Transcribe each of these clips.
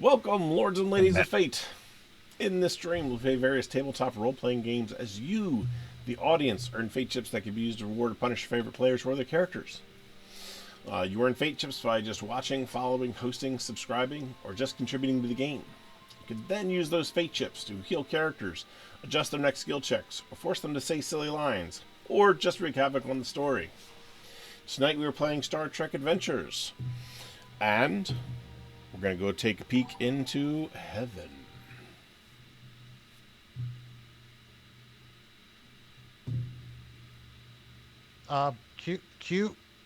Welcome, lords and ladies of fate. In this stream, we'll play various tabletop role-playing games as you, the audience, earn fate chips that can be used to reward or punish your favorite players or their characters. You earn fate chips by just watching, following, hosting, subscribing, or just contributing to the game. You can then use those fate chips to heal characters, adjust their next skill checks, or force them to say silly lines, or just wreak havoc on the story. Tonight we are playing Star Trek Adventures, and we're going to go take a peek into heaven.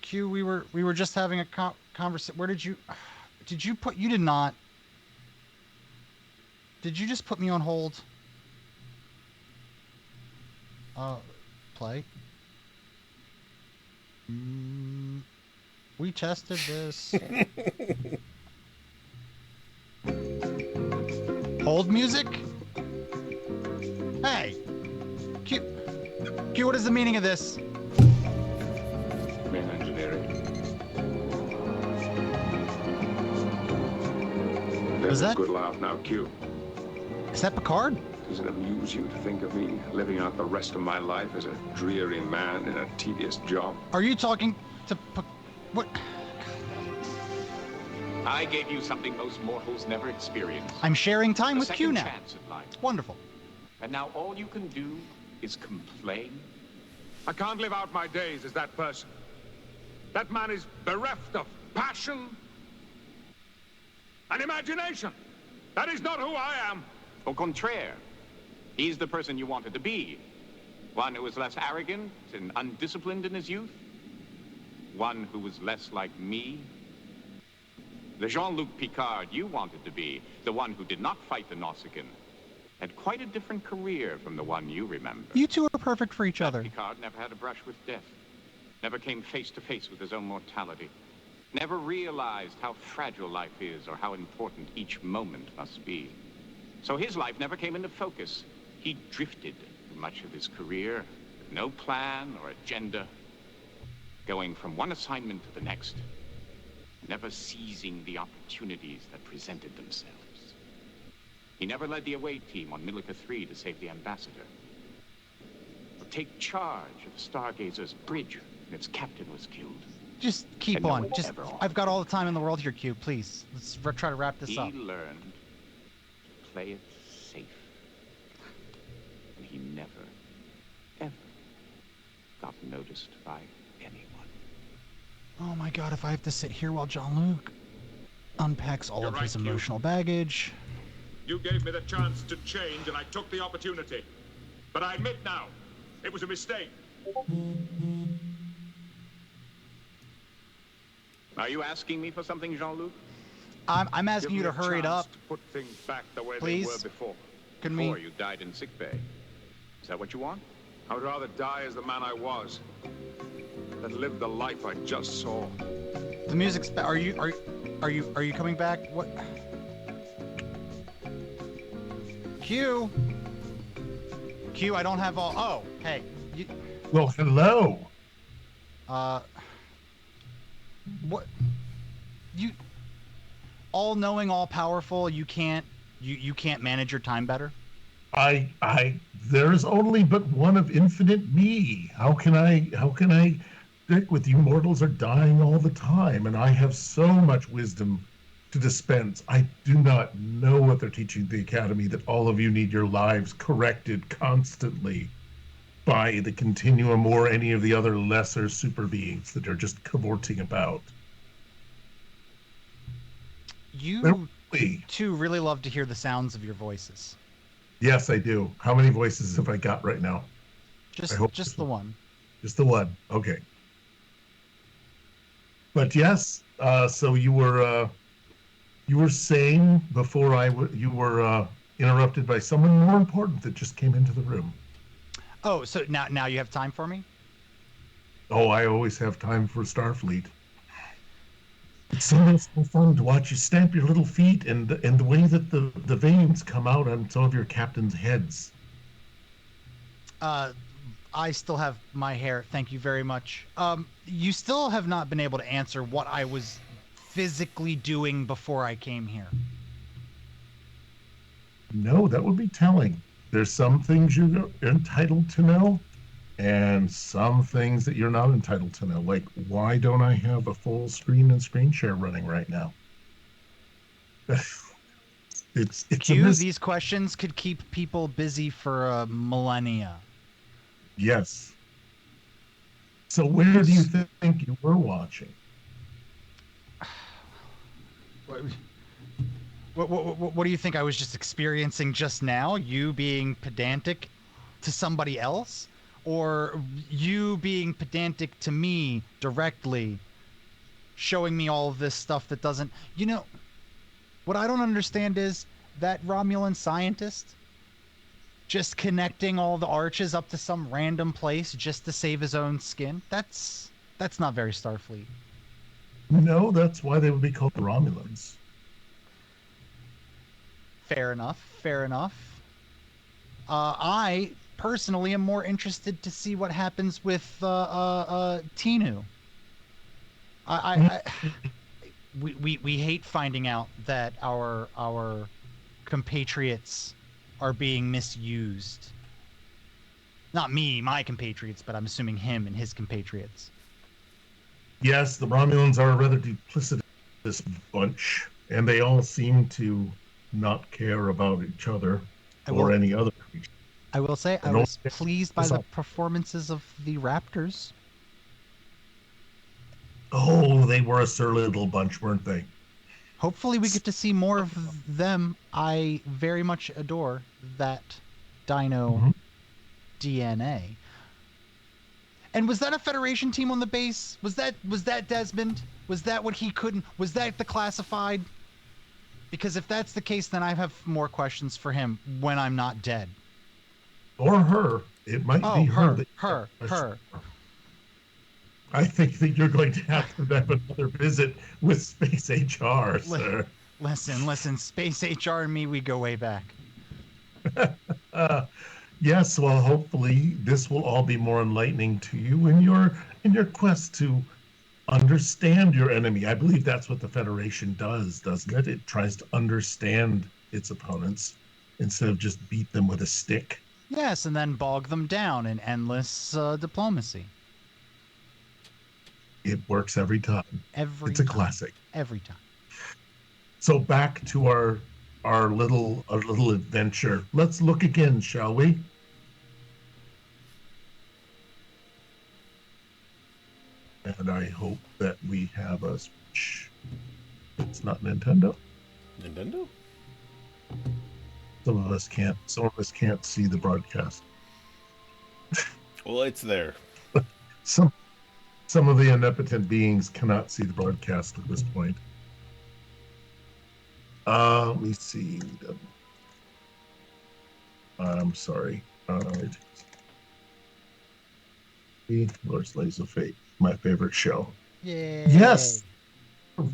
Q, we were just having a conversation. Where did you put, you did not, did you just put me on hold? Play. We tested this. Hold music? Hey! Q, what is the meaning of this? Main engineering. There's a good laugh now, Q. Is that Picard? Does it amuse you to think of me living out the rest of my life as a dreary man in a tedious job? Are you talking to what? I gave you something most mortals never experience. I'm sharing time with Q now. Chance at life. Wonderful. And now all you can do is complain? I can't live out my days as that person. That man is bereft of passion and imagination. That is not who I am. Au contraire. He's the person you wanted to be. One who was less arrogant and undisciplined in his youth. One who was less like me. The Jean-Luc Picard you wanted to be, the one who did not fight the Nausicaan, had quite a different career from the one you remember. You two are perfect for each other. Picard never had a brush with death, never came face to face with his own mortality, never realized how fragile life is or how important each moment must be. So his life never came into focus. He drifted through much of his career with no plan or agenda, going from one assignment to the next, never seizing the opportunities that presented themselves. He never led the away team on Milica 3 to save the ambassador, or take charge of the Stargazer's bridge when its captain was killed. Just keep And no on. one Just, ever I've got all the time in the world here, Q. Please, let's try to wrap this up. He learned to play it safe. And he never, ever got noticed by anyone. Oh my God! If I have to sit here while Jean-Luc unpacks all You're of right, his Q. emotional baggage. You gave me the chance to change, and I took the opportunity. But I admit now, it was a mistake. Are you asking me for something, Jean-Luc? I'm asking Give you me to a hurry it chance up. to put things back the way Please. they were before. Can Before we? you died in sickbay. Is that what you want? I would rather die as the man I was than live the life I just saw. The music's. Are you coming back? What? Q. I don't have all. Oh, hey. Well, hello. What? You. All knowing, all powerful. You can't manage your time better. There's only but one of infinite me. How can I stick with you? Mortals are dying all the time, and I have so much wisdom to dispense. I do not know what they're teaching at the academy, that all of you need your lives corrected constantly by the continuum or any of the other lesser super beings that are just cavorting about. You Really? two really love to hear the sounds of your voices. Yes, I do. How many voices have I got right now? Just the one. Just the one. Okay. But yes, so you were saying before you were interrupted by someone more important that just came into the room. Oh, so now you have time for me? Oh, I always have time for Starfleet. It's so much more fun to watch you stamp your little feet and the way that the veins come out on some of your captain's heads. I still have my hair. Thank you very much. You still have not been able to answer what I was physically doing before I came here. No, that would be telling. There's some things you're entitled to know, and some things that you're not entitled to know. Like, why don't I have a full screen and screen share running right now? It's Q, these questions could keep people busy for millennia. Yes. So where do you think you were watching? What do you think I was just experiencing just now? You being pedantic to somebody else? Or you being pedantic to me directly, showing me all of this stuff that doesn't... You know, what I don't understand is that Romulan scientist just connecting all the arches up to some random place just to save his own skin. That's not very Starfleet. No, that's why they would be called Romulans. Fair enough. Fair enough. I personally am more interested to see what happens with Tinu. We hate finding out that our compatriots are being misused. Not me, my compatriots, but I'm assuming him and his compatriots. Yes, the Romulans are a rather duplicitous bunch, and they all seem to not care about each other or any other creature. I will say I was pleased by the performances of the Raptors. Oh, they were a surly little bunch, weren't they? Hopefully we get to see more of them. I very much adore that dino DNA. And was that a Federation team on the base? Was that Desmond? Was that what he couldn't? Was that the classified? Because if that's the case, then I have more questions for him when I'm not dead. Or her. It might be her. Her. I think that you're going to have to have another visit with Space HR, sir. Listen. Space HR and me, we go way back. Yes, well, hopefully this will all be more enlightening to you in your quest to understand your enemy. I believe that's what the Federation does, doesn't it? It tries to understand its opponents instead of just beat them with a stick. Yes, and then bog them down in endless diplomacy. It works every time. It's a classic. Every time. So back to our little adventure. Let's look again, shall we? And I hope that we have a Switch. It's not Nintendo. Nintendo? Some of us can't see the broadcast. Well, it's there. Some of the omnipotent beings cannot see the broadcast at this point. Let me see. I'm sorry. Lord's Lays of Fate, my favorite show. Yay. Yes,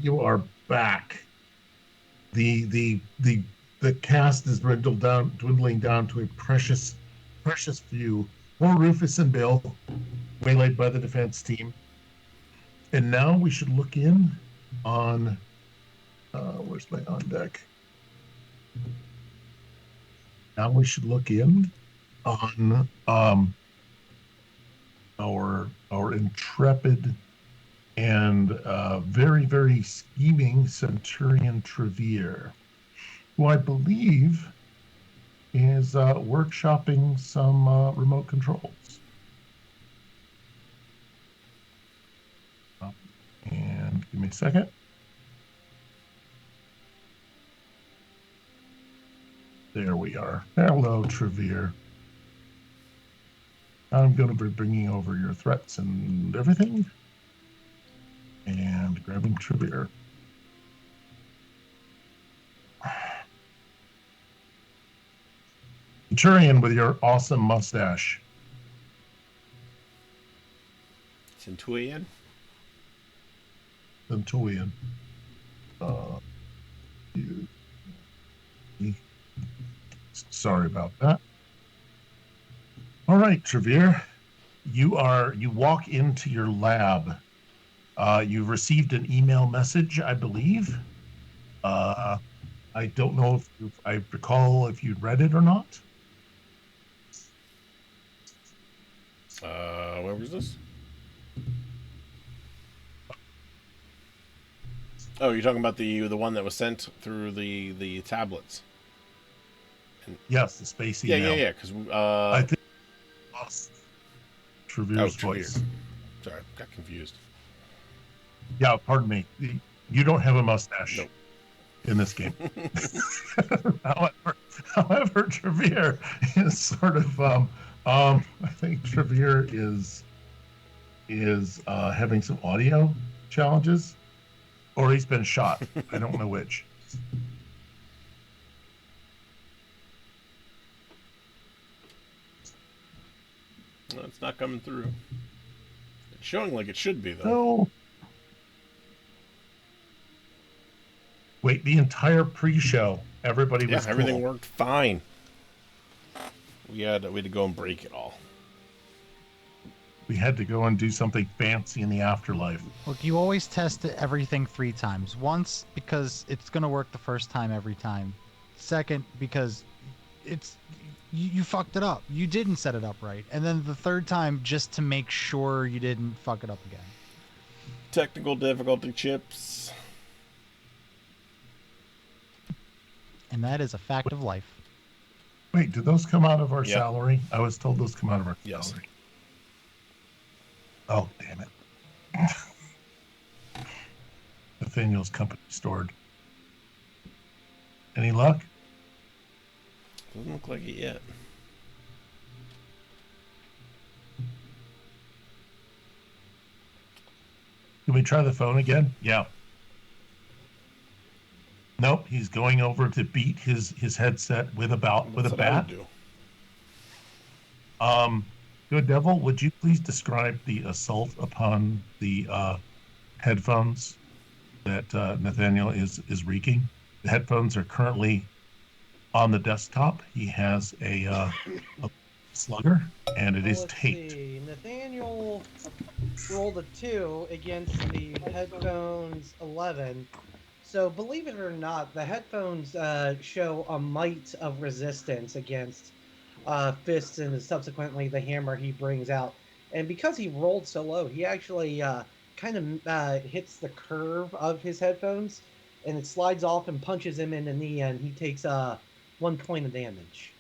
you are back. The cast is dwindling down to a precious few. Poor Rufus and Bill, waylaid by the defense team. And now we should look in on where's my on deck? Now we should look in on our intrepid and very, very scheming Centurion Trevere, who I believe is workshopping some remote controls. And give me a second. There we are. Hello, Trevere. I'm going to be bringing over your threats and everything. And grabbing Trevere. Centurion with your awesome mustache. Centurion? Centurion. Sorry about that. All right, Trevere. You walk into your lab. You've received an email message, I believe. I don't know if I recall if you'd read it or not. Where was this? Oh, you're talking about the one that was sent through the tablets. Yes, the space Yeah, email. yeah. Because I think Trevere's voice. Sorry, got confused. Yeah, pardon me. You don't have a mustache. Nope. In this game. However, Trevere is sort of I think Trevere is having some audio challenges, or he's been shot. I don't know which. No, it's not coming through. It's showing like it should be though. No. Wait, the entire pre-show, everybody was everything cool. worked fine. We had to go and break it all. We had to go and do something fancy in the afterlife. Look, you always test everything 3 times. Once, because it's going to work the first time every time. Second, because you fucked it up. You didn't set it up right. And then the third time, just to make sure you didn't fuck it up again. Technical difficulty chips. And that is a fact of life. Wait, did those come out of our salary? I was told those come out of our salary. Oh, damn it. Nathaniel's company stored. Any luck? Doesn't look like it yet. Can we try the phone again? Yeah. Nope, he's going over to beat his headset with a bat. Good Devil, would you please describe the assault upon the headphones that Nathaniel is wreaking? The headphones are currently on the desktop. He has a slugger, and it is taped. See. Nathaniel rolled a 2 against the headphones 11. So believe it or not, the headphones show a mite of resistance against fists and subsequently the hammer he brings out. And because he rolled so low, he actually kind of hits the curve of his headphones, and it slides off and punches him in the knee, and he takes 1 point of damage.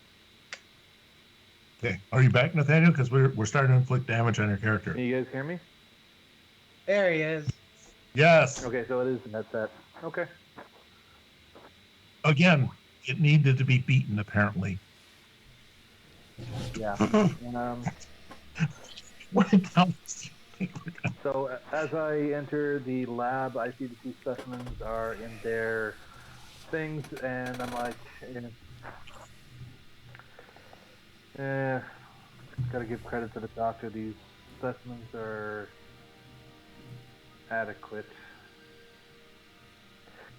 Okay, are you back, Nathaniel? Because we're starting to inflict damage on your character. Can you guys hear me? There he is. Yes. Okay, so it is the headset. Okay. Again, it needed to be beaten, apparently. Yeah. So as I enter the lab, I see the 2 specimens are in their things, and I'm like, gotta give credit to the doctor. These specimens are adequate.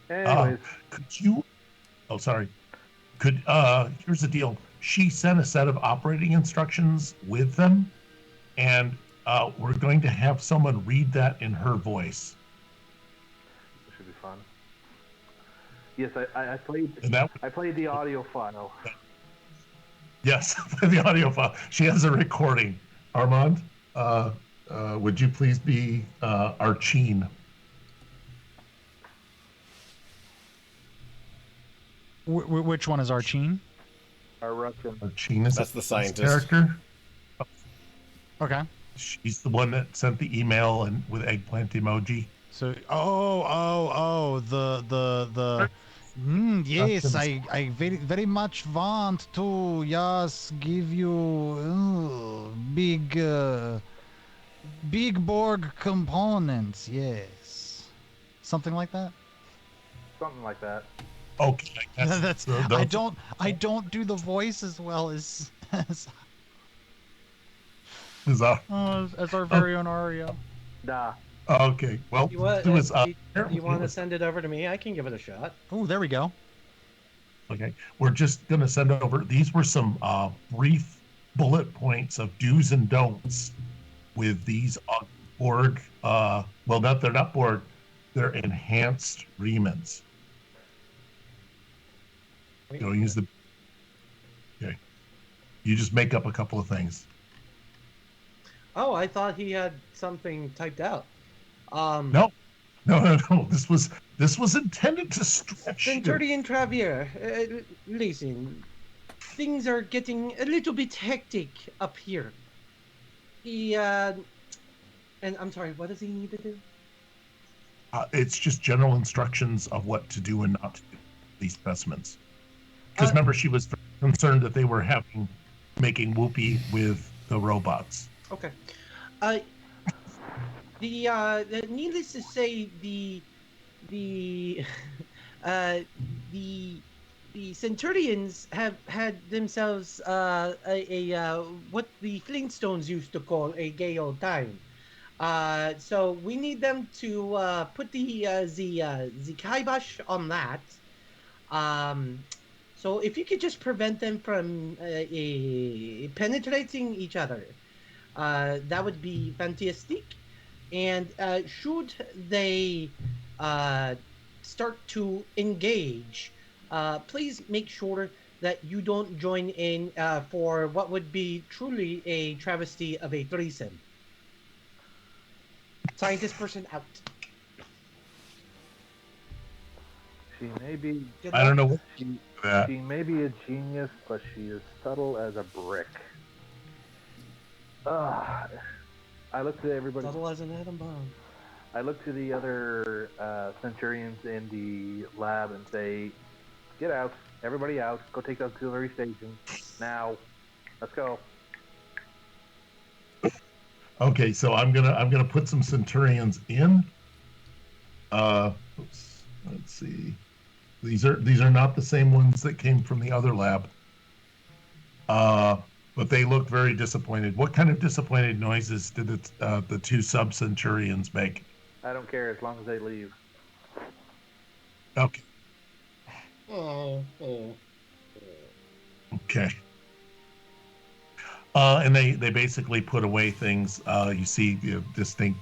Anyways. Could you... Oh, sorry. Here's the deal. She sent a set of operating instructions with them, and we're going to have someone read that in her voice. It should be fun. Yes, I played. I played the audio file. Yes, the audio file. She has a recording. Armand, would you please be Archine? Which one is Archine? Archine is that's the scientist character. Okay. She's the one that sent the email and with eggplant emoji. So the yes, I very much want to give you big Borg components. Yes, something like that. Something like that. Okay, that's I don't do the voice as well as our very own Ario. Nah. Okay, well, do you want to send it over to me? I can give it a shot. Oh, there we go. Okay, we're just going to send over. These were some brief bullet points of do's and don'ts with these Borg. Well, they're not Borg. They're enhanced remans. Go use the. Okay. You just make up a couple of things. Oh, I thought he had something typed out. No. This was intended to stretch you. Centurion Travier, listen. Things are getting a little bit hectic up here. He, and I'm sorry, what does he need to do? It's just general instructions of what to do and not to do with these specimens. Because remember, she was concerned that they were making whoopee with the robots. Okay. Needless to say, the Centurions have had themselves what the Flintstones used to call a gay old time. So we need them to put the kibosh on that. So if you could just prevent them from penetrating each other, that would be fantastic. And should they start to engage, please make sure that you don't join in for what would be truly a travesty of a threesome. Scientist person out. She may be. I don't know what She may be a genius, but she is subtle as a brick. I look to everybody. Subtle as an atom bomb. I look to the other Centurions in the lab and say, "Get out, everybody out! Go take the auxiliary station now. Let's go." Okay, so I'm gonna put some Centurions in. Let's see. These are not the same ones that came from the other lab. But they look very disappointed. What kind of disappointed noises did the two sub-Centurions make? I don't care as long as they leave. Okay. Oh. Okay. And they basically put away things. You see distinct.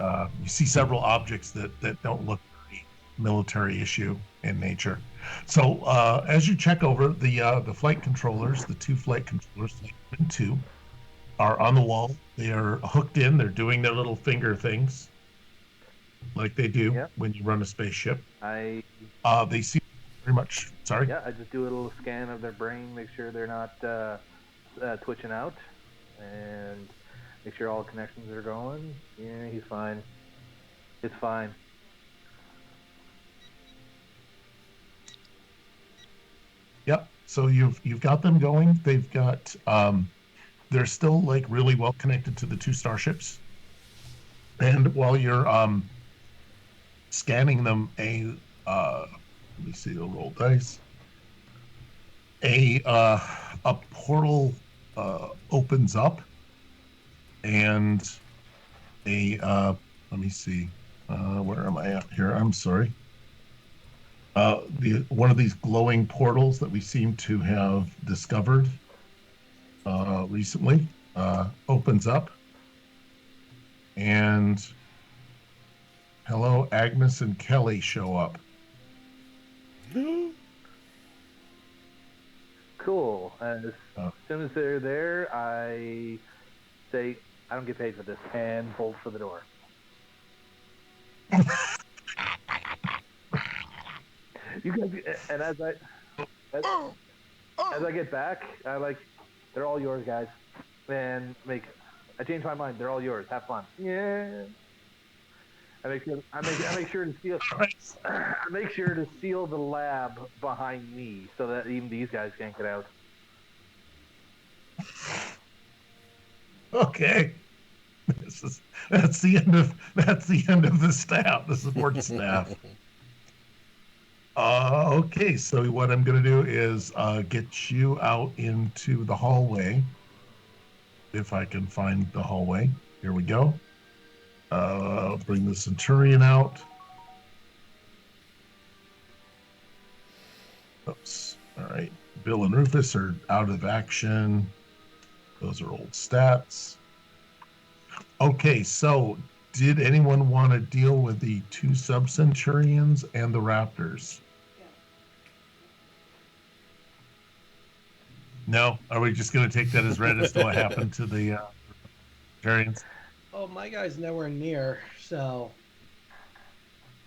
You see several objects that don't look very military issue in nature. So as you check over the flight controllers, the two flight controllers, Flight 1 and 2, are on the wall. They are hooked in. They're doing their little finger things, like they do when you run a spaceship. They seem very much. Sorry. Yeah, I just do a little scan of their brain, make sure they're not twitching out, and make sure all connections are going. Yeah, he's fine. It's fine. Yep. So you've got them going. They've got they're still like really well connected to the two starships. And while you're scanning them, let me see the roll dice. A portal opens up, and let me see, where am I at here? I'm sorry. One of these glowing portals that we seem to have discovered recently opens up, and hello, Agnes and Kelly show up. Cool. And as soon as they're there, I say, "I don't get paid for this," and bolt for the door. You guys, and as I get back, they're all yours, guys. And I change my mind. They're all yours. Have fun. Yeah. I make sure to seal. I make sure to seal the lab behind me so that even these guys can't get out. Okay. That's the end of the staff, the support staff. Okay, so what I'm going to do is get you out into the hallway. If I can find the hallway. Here we go. Bring the Centurion out. Oops. All right. Bill and Rufus are out of action. Those are old stats. Okay, so did anyone want to deal with the two sub-Centurions and the Raptors? No? Are we just going to take that as read as to what happened to the variants? Oh, my guy's nowhere near, so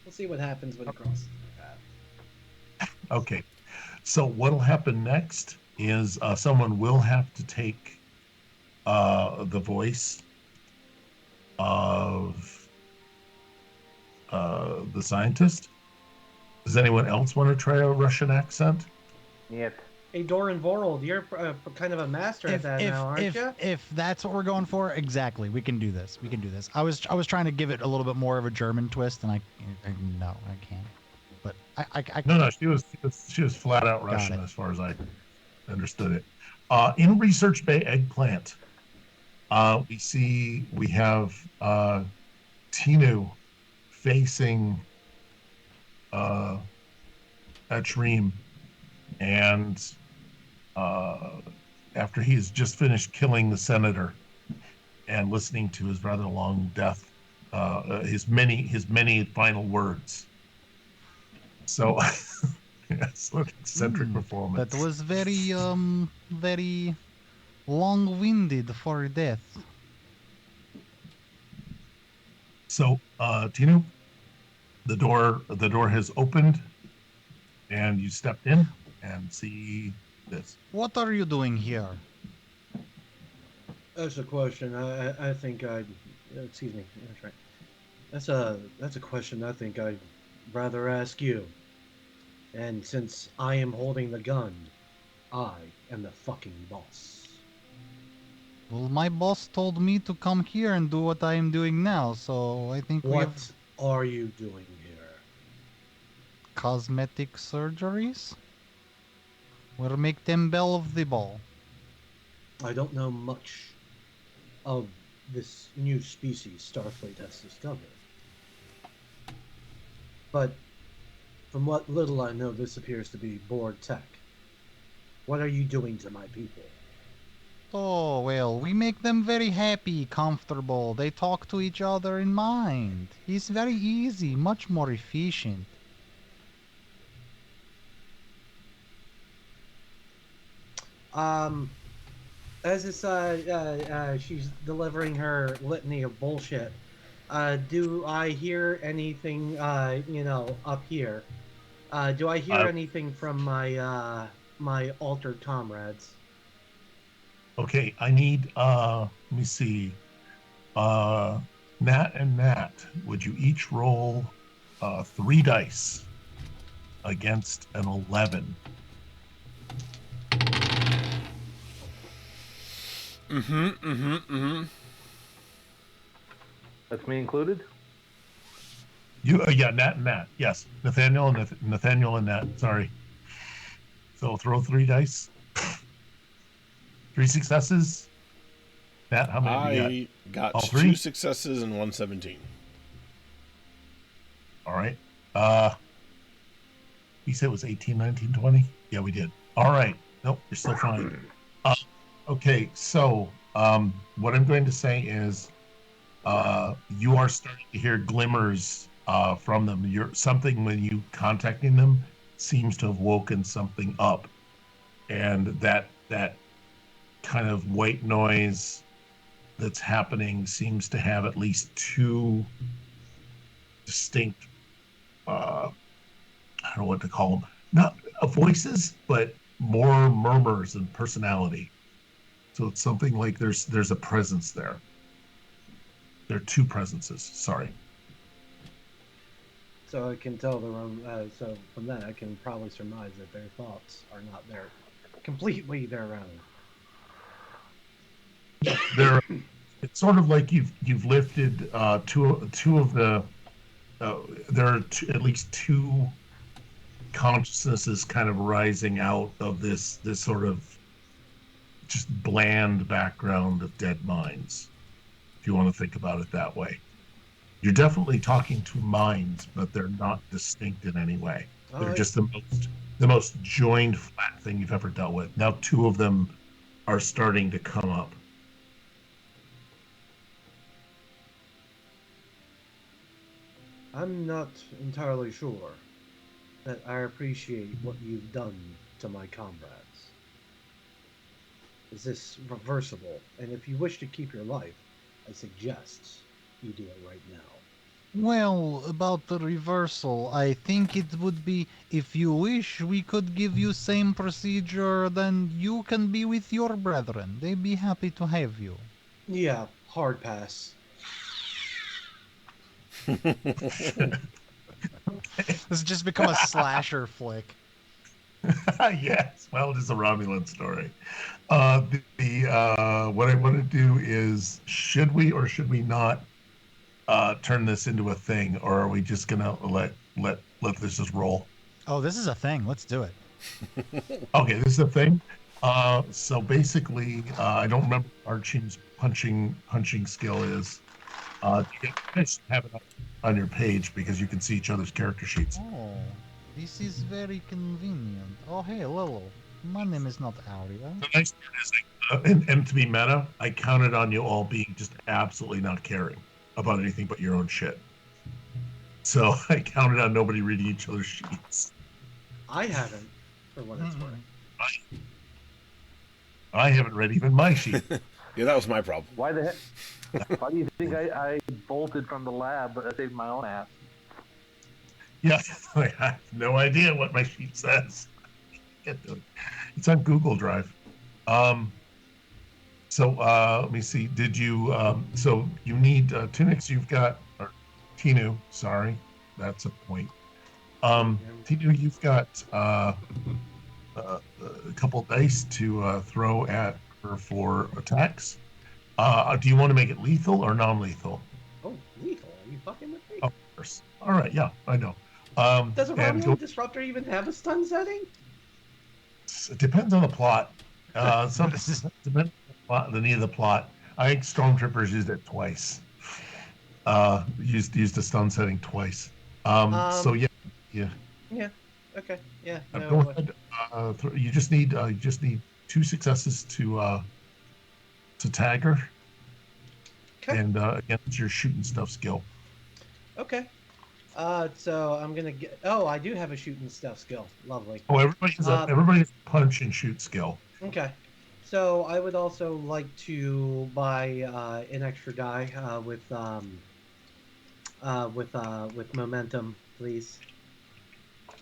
we'll see what happens when he crosses the path. Okay. So what'll happen next is someone will have to take the voice of the scientist. Does anyone else want to try a Russian accent? Yet. Hey, Doran Vorold, you're kind of a master at that now, aren't you? If that's what we're going for, exactly, we can do this. We can do this. I was trying to give it a little bit more of a German twist, and I can't. But I No, she was flat out Russian as far as I understood it. In Research Bay Eggplant, we have Tinu facing Atreem, and after he's just finished killing the senator and listening to his rather long death, his many final words. So, yes, an eccentric performance. That was very very long-winded for death. So, Tinu, the door has opened, and you stepped in and see this. What are you doing here? That's a question. I think I'd. Excuse me. That's right. That's a question I think I'd rather ask you. And since I am holding the gun, I am the fucking boss. Well, my boss told me to come here and do what I am doing now, so I think we have What are you doing here? cosmetic surgeries. We'll make them belle of the ball. I don't know much of this new species Starfleet has discovered. But from what little I know, this appears to be Borg tech. What are you doing to my people? Oh, well, we make them very happy, comfortable. They talk to each other in mind. It's very easy, much more efficient. As this, she's delivering her litany of bullshit. Do I hear anything, up here? Do I hear anything from my altered comrades? Okay, I need let me see. Nat and Nat, would you each roll 3 dice against an 11? That's me included? Yeah, Nat and Nat. Yes. Nathaniel and Nat. Sorry. So throw 3 dice. 3 successes. Nat, how many do you got All 3? 2 successes and 117. All right. You said it was 18, 19, 20? Yeah, we did. All right. Nope, you're still fine. Okay, so what I'm going to say is you are starting to hear glimmers from them. Something when you contacting them seems to have woken something up. And that kind of white noise that's happening seems to have at least 2 distinct I don't know what to call them, not voices, but more murmurs and personality. So it's something like there's a presence there. There are 2 presences. Sorry. So I can tell so from that I can probably surmise that their thoughts are not completely their own. It's sort of like you've lifted two of the. There are at least 2 consciousnesses kind of rising out of this sort of just bland background of dead minds, if you want to think about it that way. You're definitely talking to minds, but they're not distinct in any way. They're just the most joined flat thing you've ever dealt with. Now 2 of them are starting to come up. I'm not entirely sure that I appreciate what you've done to my comrades. is this reversible? And if you wish to keep your life, I suggest you do it right now. Well, about the reversal, I think it would be, if you wish, we could give you same procedure, then you can be with your brethren. They'd be happy to have you. Yeah, hard pass. This has just become a slasher flick. Yes, well, it is a Romulan story. What I want to do is, should we or should we not turn this into a thing, or are we just gonna let this just roll? Oh, this is a thing. Let's do it. Okay, this is a thing. So basically, I don't remember what Archie's punching skill is. You guys have it on your page because you can see each other's character sheets. Oh, this is very convenient. Oh, hey, Lilo. My name is not Aria. The nice part is, and to be meta, I counted on you all being just absolutely not caring about anything but your own shit. So I counted on nobody reading each other's sheets. I haven't, for what it's worth. I haven't read even my sheet. Yeah, that was my problem. Why the heck? Why do you think I bolted from the lab but I saved my own ass? Yeah, I have no idea what my sheet says. It's on Google Drive. So let me see. Did you? So you need Tunix. You've got or Tinu. Sorry, that's a point. Tinu, you've got a couple dice to throw at her for attacks. Do you want to make it lethal or non-lethal? Oh, lethal? Are you fucking with me? Of course. All right. Yeah, I know. Does a Romulan Disruptor even have a stun setting? It depends on the plot. Some depends on the need of the plot. I think Stormtroopers used it twice. Used the stun setting twice. So yeah. Yeah. Okay. Yeah. No, Go ahead. You just need 2 successes to tag her. Okay. And again, it's your shooting stuff skill. Okay. So I'm gonna get. Oh, I do have a shooting stuff skill. Lovely. Oh, everybody's a punch and shoot skill. Okay. So I would also like to buy an extra die with momentum, please.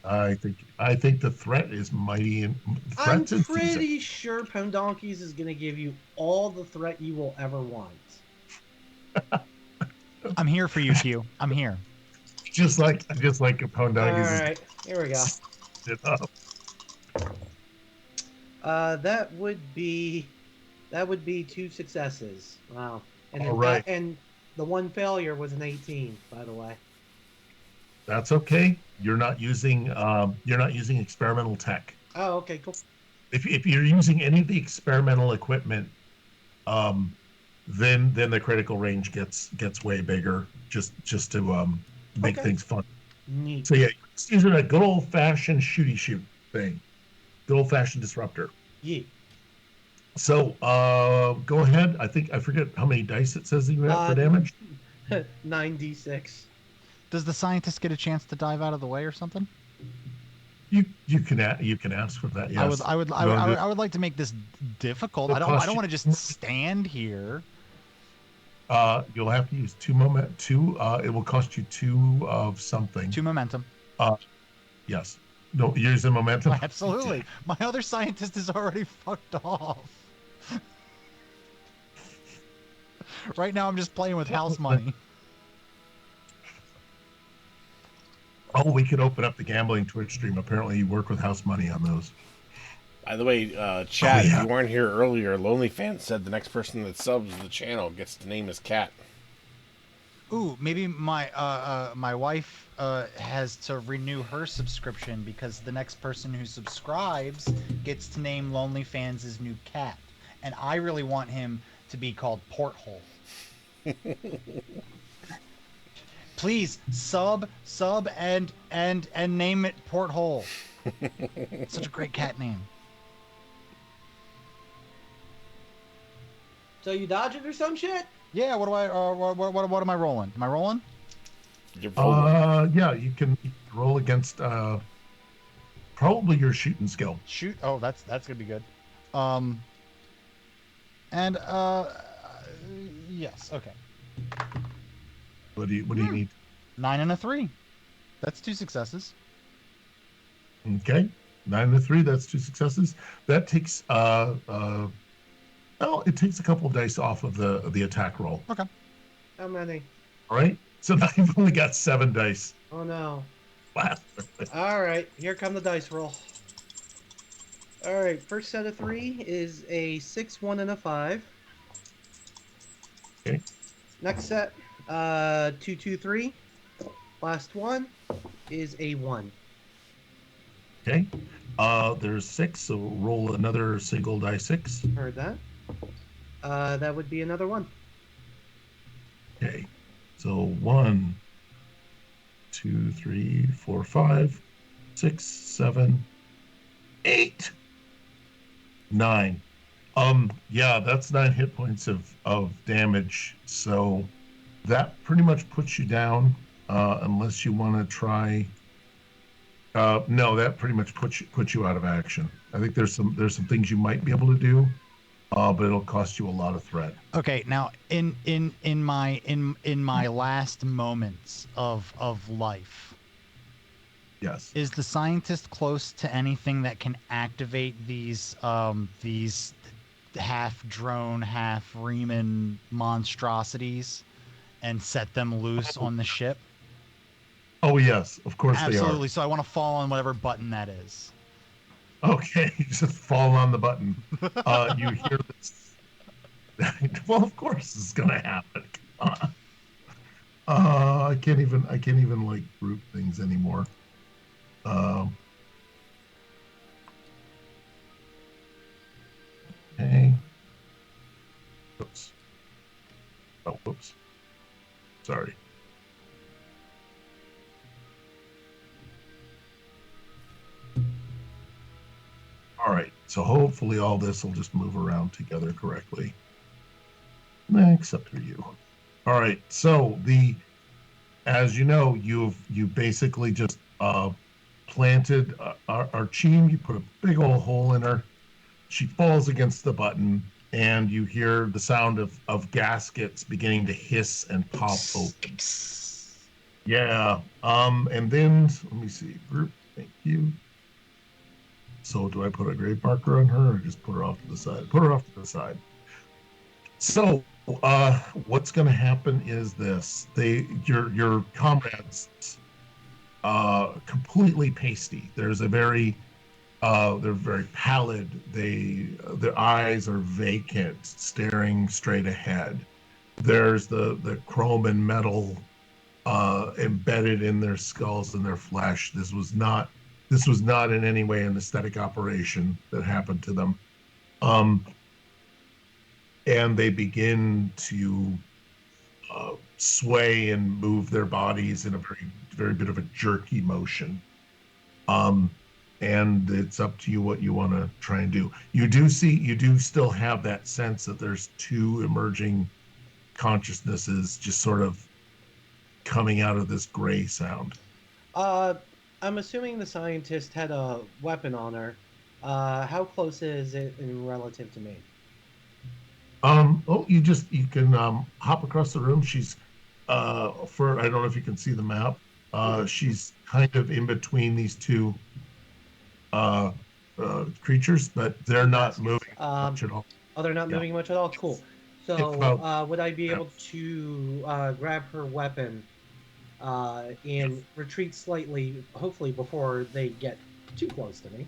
I think the threat is mighty. And I'm pretty sure Pondonkeys is gonna give you all the threat you will ever want. I'm here for you, Q. I'm here. Just like a Pondonkeys. All right, here we go. That would be 2 successes. Wow. And all right. And the one failure was an 18, by the way. That's okay. You're not using experimental tech. Oh, okay, cool. If you're using any of the experimental equipment, then the critical range gets way bigger. Just to make things fun. Neat. So yeah, just using a good old fashioned shooty shoot thing, good old fashioned disruptor. Yeah. So go ahead. I forget how many dice it says that you have for damage. 9d6. Does the scientist get a chance to dive out of the way or something? You can ask for that. Yes. I would like to make this difficult. I don't want to just stand here. You'll have to use 2 moment. It will cost you 2 of something. 2 momentum. Yes. No, you're using momentum. Absolutely. My other scientist is already fucked off. Right now, I'm just playing with house money. Oh, we could open up the gambling Twitch stream. Apparently, you work with house money on those. By the way, Chad, if you weren't here earlier, Lonely Fan said the next person that subs the channel gets to name his cat. Ooh, maybe my my wife has to renew her subscription because the next person who subscribes gets to name Lonely Fans' new cat, and I really want him to be called Porthole. Please sub and name it Porthole. Such a great cat name. So you dodge it or some shit? Yeah. What am I rolling? Am I rolling? Yeah, you can roll against probably your shooting skill. Shoot. Oh, that's gonna be good. And yes, okay. What do you need? 9 and a 3. That's 2 successes. Okay, 9 and a 3. That's 2 successes. That takes well, it takes a couple of dice off of the attack roll. Okay. How many? All right. So now you've only got 7 dice. Oh no. Wow. All right, here come the dice roll. All right, first set of 3 is a 6, 1, and a 5. Okay. Next set, 2, 2, 3. Last one is a 1. Okay. There's 6, so roll another single die 6. Heard that. That would be another 1. Okay. So 1, 2, 3, 4, 5, 6, 7, 8, 9. Yeah, that's 9 hit points of damage. So that pretty much puts you down, unless you want to try. No, that pretty much puts you out of action. I think there's some things you might be able to do, but it'll cost you a lot of threat. Okay, now in my last moments of life, Yes. is the scientist close to anything that can activate these half drone, half Riemann monstrosities and set them loose on the ship? Oh yes, of course Absolutely. they So I want to fall on whatever button that is. are. Okay, you just fall on the button. You hear this. Well, of course it's gonna happen. Come on. I can't even like group things anymore. Okay. Oops. Oh, whoops. Sorry. All right. So hopefully all this will just move around together correctly. Except for you. All right. So as you know, you basically just planted our team. You put a big old hole in her. She falls against the button, and you hear the sound of gaskets beginning to hiss and pop open. Yeah. And then let me see. Group. Thank you. So do I put a grave marker on her or just put her off to the side? Put her off to the side. So what's going to happen is this: your comrades completely pasty. They're very pallid. Their eyes are vacant, staring straight ahead. There's the chrome and metal embedded in their skulls and their flesh. This was not in any way an aesthetic operation that happened to them. And they begin to sway and move their bodies in a very, very bit of a jerky motion. And it's up to you what you want to try and do. You do still have that sense that there's 2 emerging consciousnesses just sort of coming out of this gray sound. I'm assuming the scientist had a weapon on her. How close is it in relative to me? You can hop across the room. She's I don't know if you can see the map. She's kind of in between these 2 creatures, but they're not moving much at all. Oh, they're not moving much at all? Cool. So would I be able to grab her weapon and retreat slightly, hopefully before they get too close to me?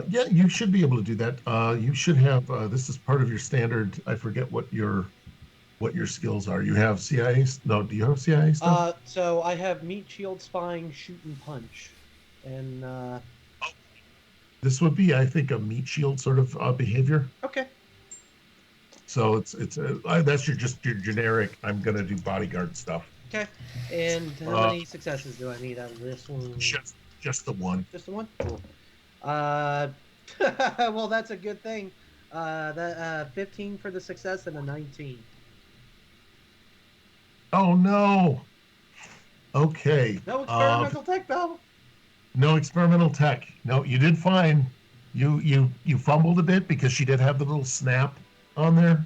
Yeah, you should be able to do that. You should have this is part of your standard. I forget what your skills are. You have CIA? No, do you have CIA stuff? So I have meat, shield, spine, shoot, and punch, and this would be, I think, a meat shield sort of behavior. Okay. So it's that's your generic. I'm gonna do bodyguard stuff. Okay. And how many successes do I need out of this one? Just the one. Just the one? Cool. Well, that's a good thing. 15 for the success and a 19. Oh no. Okay. No experimental tech, though. No experimental tech. No, you did fine. you fumbled a bit because she did have the little snap on there,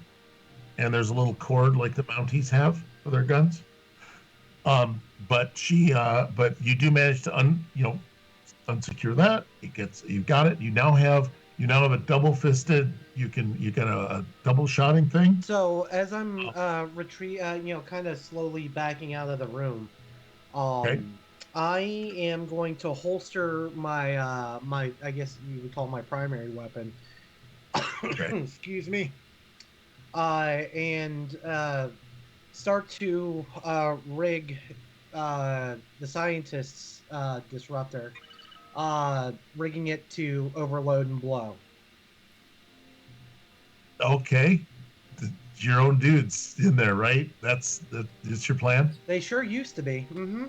and there's a little cord like the Mounties have for their guns. But you do manage to unsecure that. You got it. You now have a double fisted. You got a double shotting thing. So as I'm kind of slowly backing out of the room, Okay. I am going to holster my I guess you would call my primary weapon. Okay. Excuse me. And start to rig the scientist's disruptor, rigging it to overload and blow. Okay. Your own dudes in there, right? That's your plan? They sure used to be. Mm-hmm.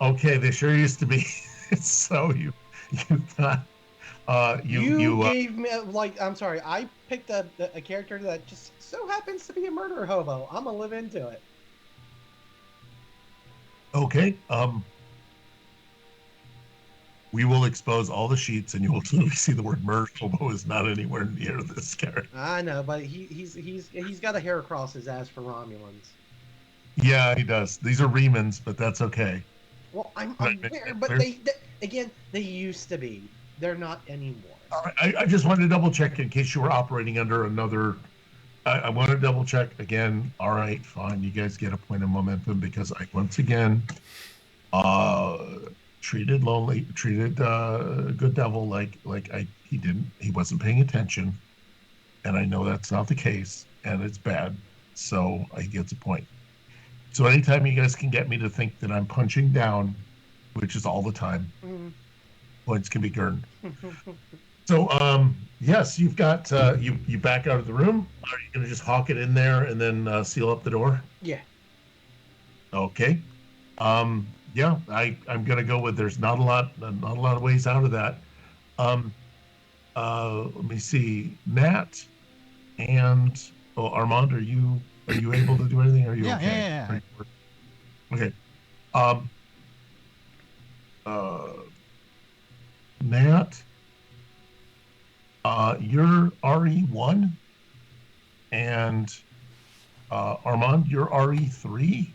Okay, they sure used to be. So you thought you gave me I'm sorry, I picked a character that just so happens to be a murder hobo. I'm gonna live into it. Okay. We will expose all the sheets, and you will clearly see the word murder hobo is not anywhere near this character. I know, but he's got a hair across his ass for Romulans. Yeah, he does. These are Remans, but that's okay. Well, I'm aware, but they used to be. They're not anymore. I just wanted to double check in case you were operating under another. I want to double check again. All right, fine. You guys get a point of momentum because I once again treated Good Devil like he wasn't paying attention, and I know that's not the case, and it's bad. So he gets a point. So anytime you guys can get me to think that I'm punching down, which is all the time, points can be earned. So yes, you've got you back out of the room. Are you going to just hawk it in there and then seal up the door? Yeah. Okay. Yeah, I'm going to go with there's not a lot of ways out of that. Let me see, Nat and Armand, are you able to do anything? Are you okay? Yeah. Okay. Nat, you're RE1, and Armand, you're RE3,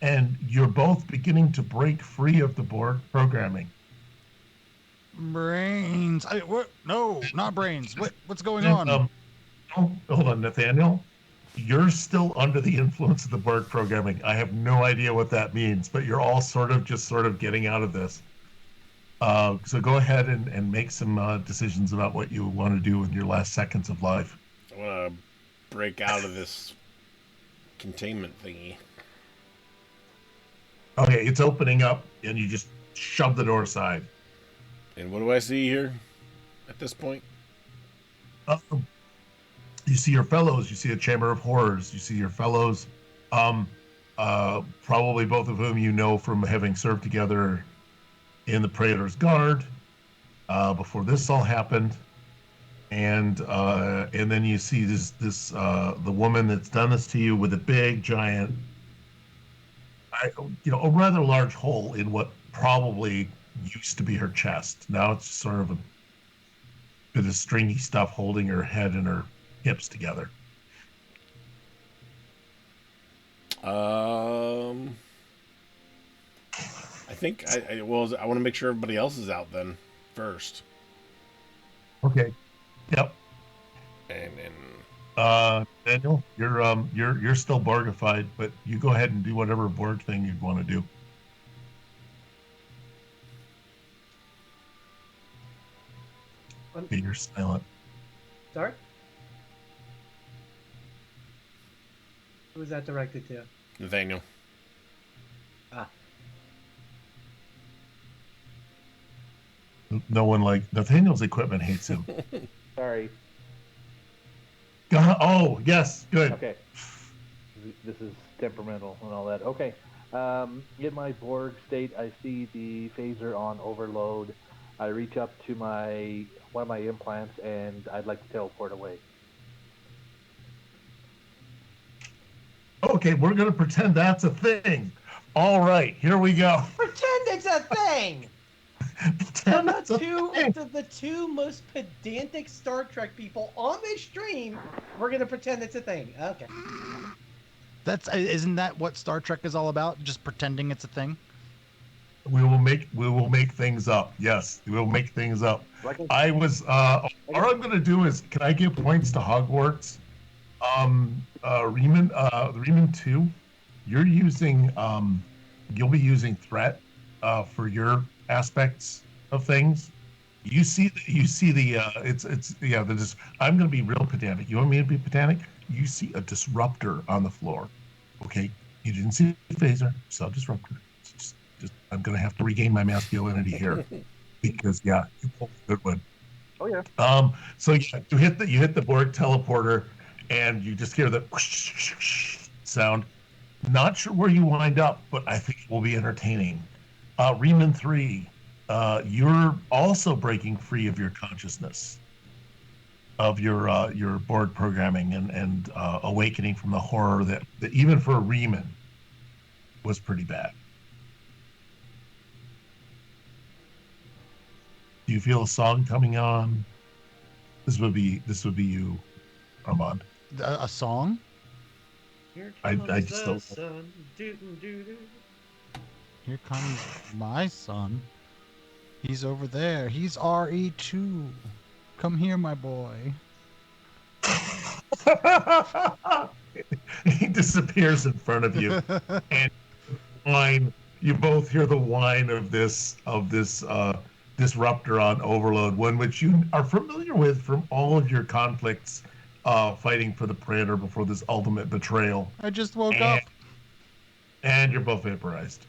and you're both beginning to break free of the board programming. Brains. What? No, not brains. What's going on? Hold on, Nathaniel. You're still under the influence of the board programming. I have no idea what that means, but you're all sort of getting out of this. So go ahead and make some decisions about what you want to do in your last seconds of life. I want to break out of this containment thingy. Okay, it's opening up, and you just shove the door aside. And what do I see here at this point? You see your fellows. You see a chamber of horrors. You see your fellows, probably both of whom you know from having served together in the Praetor's Guard before this all happened, and then you see this the woman that's done this to you with a big giant, a rather large hole in what probably used to be her chest. Now it's sort of a bit of stringy stuff holding her head and her hips together. I think I want to make sure everybody else is out then first. Okay. Yep. And Daniel, you're still Borgified, but you go ahead and do whatever Borg thing you'd want to do. Okay, you're silent. Sorry? Who was that directed to? Nathaniel. Ah. No one Nathaniel's equipment hates him. Sorry. Oh, yes, good. Okay. This is temperamental and all that. Okay. In my Borg state, I see the phaser on overload. I reach up to one of my implants, and I'd like to teleport away. Okay, we're going to pretend that's a thing. All right, here we go. Pretend it's a thing! And That's a thing. the two most pedantic Star Trek people on this stream, we're gonna pretend it's a thing. Okay. Isn't that what Star Trek is all about? Just pretending it's a thing? We will make things up. Yes, we will make things up. Like a- I was all I'm gonna do is, can I give points to Hogwarts? Riemann 2, you're using you'll be using threat for your aspects of things. You see the it's yeah, I'm gonna be real pedantic. You want me to be pedantic? You see a disruptor on the floor. Okay. You didn't see a phaser, you saw a disruptor. Just I'm gonna have to regain my masculinity here. Because yeah, you pulled a good one. Oh yeah. So yeah, you hit the Borg teleporter, and you just hear the sound. Not sure where you wind up, but I think it will be entertaining. Riemann 3, you're also breaking free of your consciousness, of your Borg programming, and awakening from the horror that even for Riemann was pretty bad. Do you feel a song coming on? This would be you, Armand. A song? Here I comes just the don't- sun. Doo-doo-doo-doo. Here comes my son. He's over there. He's RE2. Come here, my boy. He disappears in front of you, and whine. You both hear the whine of this disruptor on overload, one which you are familiar with from all of your conflicts, fighting for the Praetor before this ultimate betrayal. I just woke up. And you're both vaporized.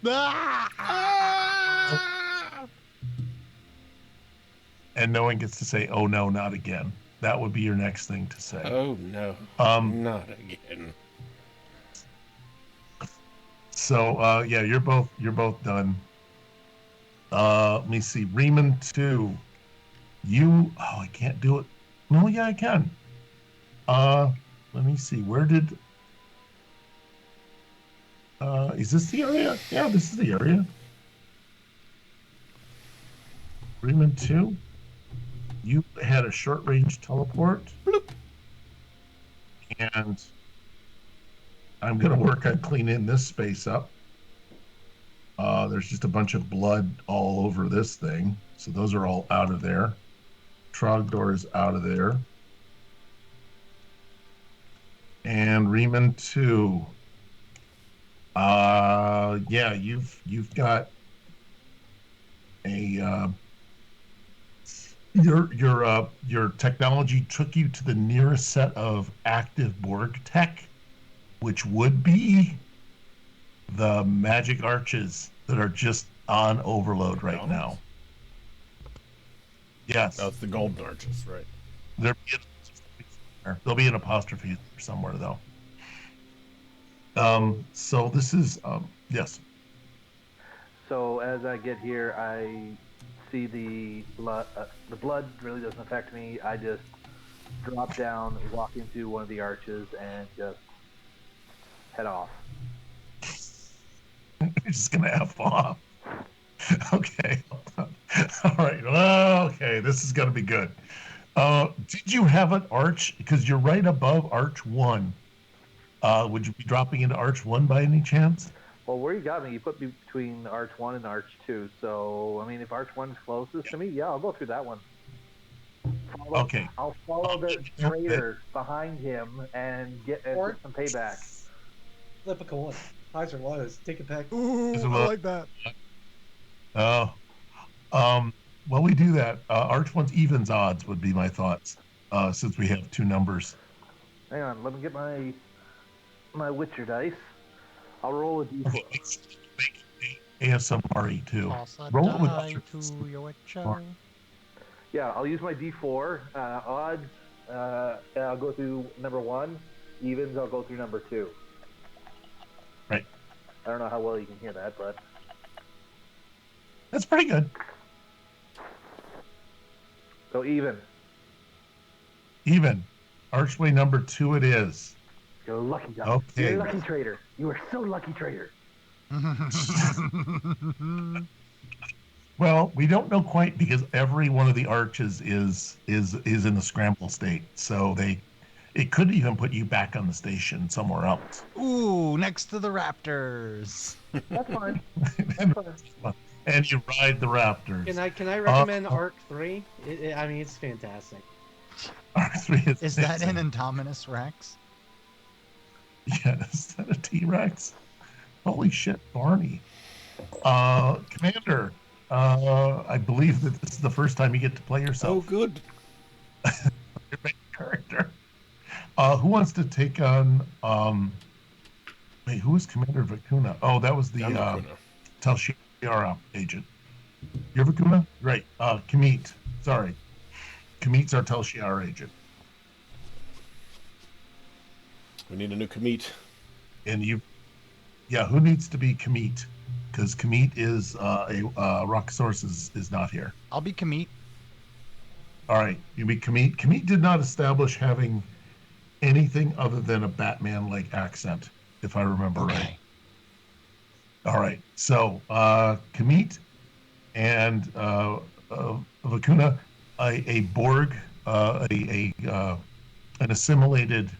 And no one gets to say, "Oh no, not again." That would be your next thing to say. Oh no, not again. So yeah, you're both done. Let me see. Riemann 2. I can't do it. No, yeah, I can. Let me see. Where did is this the area? Yeah, this is the area. Riemann 2. You had a short range teleport. Bloop. And I'm gonna work on cleaning this space up. There's just a bunch of blood all over this thing. So those are all out of there. Trogdor is out of there. And Riemann 2. Yeah, you've got a your technology took you to the nearest set of active Borg tech, which would be the magic arches that are just on overload right now. Yes. That's the golden arches, right? There'll be an apostrophe somewhere though. So this is yes. So as I get here, I see the blood. The blood really doesn't affect me. I just drop down, walk into one of the arches, and just head off. You're just gonna F off. Okay. All right. Okay, this is gonna be good. Did you have an arch? Because you're right above Arch 1. Would you be dropping into Arch 1 by any chance? Well, where you got me, you put me between Arch 1 and Arch 2. So, I mean, if Arch 1's closest to me, yeah, I'll go through that one. Okay. I'll follow the traitor behind him and get some payback. Flip a coin. Highs or lows. Take a pick. Ooh, I like that. Well, we do that. Arch 1's evens odds would be my thoughts, since we have two numbers. Hang on, let me get my Witcher dice. I'll roll a d4. ASMR too. Roll it with Yeah, I'll use my d4. Odds, I'll go through number 1. Evens, I'll go through number 2. Right. I don't know how well you can hear that, but that's pretty good. So even. Even. Archway number 2 it is. You're lucky, guy. Okay. You're lucky, traitor. You are so lucky, traitor. Well, we don't know quite because every one of the arches is in the scramble state. So it could even put you back on the station somewhere else. Ooh, next to the Raptors. That's fine. and, That's and you ride the Raptors. Can I recommend Arc 3? I mean, it's fantastic. Arc 3 Is that an Indominus Rex? Yeah, is that a T-Rex? Holy shit, Barney. Commander, I believe that this is the first time you get to play Oh, yourself. good. Your main character. Who wants to take on? Wait, who was Commander Vicuna? Oh, that was the I'm Vicuna. Tel'Shara agent. You're Vicuna, right? Kamit. Sorry, Kamit's our Tel'Shara agent, We need a new Kamit. and you. Yeah, who needs to be Kamit? Because Kamit is Rocksource is not here. I'll be Kamit. All right, you be Kamit. Kamit did not establish having anything other than a Batman-like accent, if I remember right. All right, so Kamit and Vicuna, a Borg, an assimilated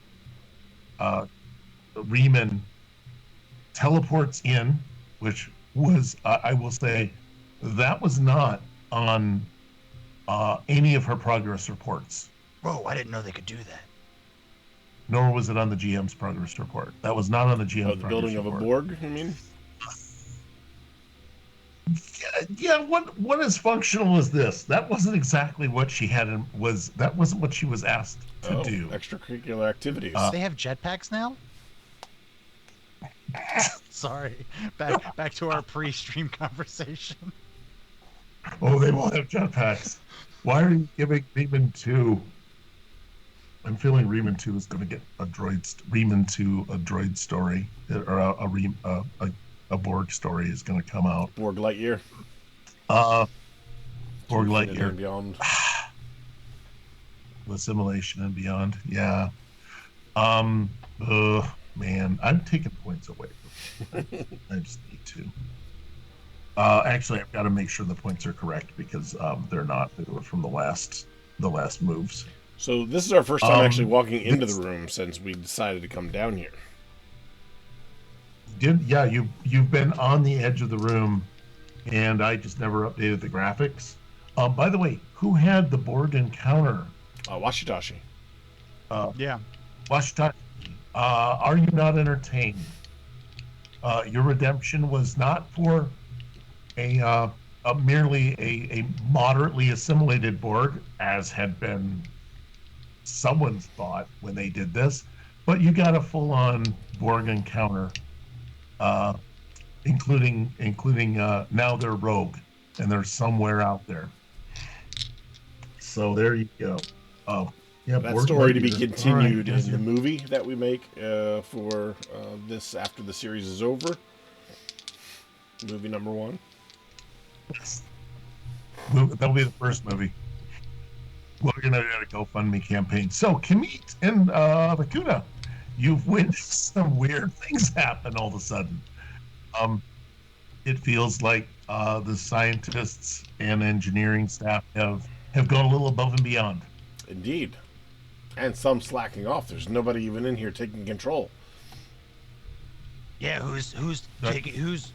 Riemann teleports in, which was, I will say, that was not on any of her progress reports. Whoa, I didn't know they could do that. Nor was it on the GM's progress report. That was not on the GM's The progress building report. of a Borg, I mean? Yeah, what as functional as this? That wasn't exactly what she had. That wasn't what she was asked to do. Extracurricular activities. They have jetpacks now? Sorry. Back to our pre-stream conversation. Oh, they will have jetpacks. Why are you giving Riemann 2? I'm feeling Riemann 2 is going to get a Riemann 2 a droid story, or a Borg story is going to come out. Borg Lightyear. Borg Infinity Lightyear. and Beyond. Assimilation and beyond. Yeah. Man, I'm taking points away from you. I just need to. Actually, I've got to make sure the points are correct because they're not. They were from the last moves. So this is our first time actually walking into the room since we decided to come down here. You've been on the edge of the room, and I just never updated the graphics. By the way, who had the Borg encounter? Washitashi. Yeah. Washitashi. Are you not entertained? Your redemption was not for a merely a moderately assimilated Borg, as had been someone's thought when they did this, but you got a full-on Borg encounter, including now they're rogue and they're somewhere out there. So there you go. Yeah, That Borg story to be Lightyear. continued All right, in the movie that we make for this after the series is over. Movie number 1. That'll be the first movie. We're gonna do a GoFundMe campaign. So Kamit and Vicuna, you've witnessed some weird things happen all of a sudden. It feels like the scientists and engineering staff have gone a little above and beyond. Indeed. And some slacking off. There's nobody even in here taking control. Yeah, who's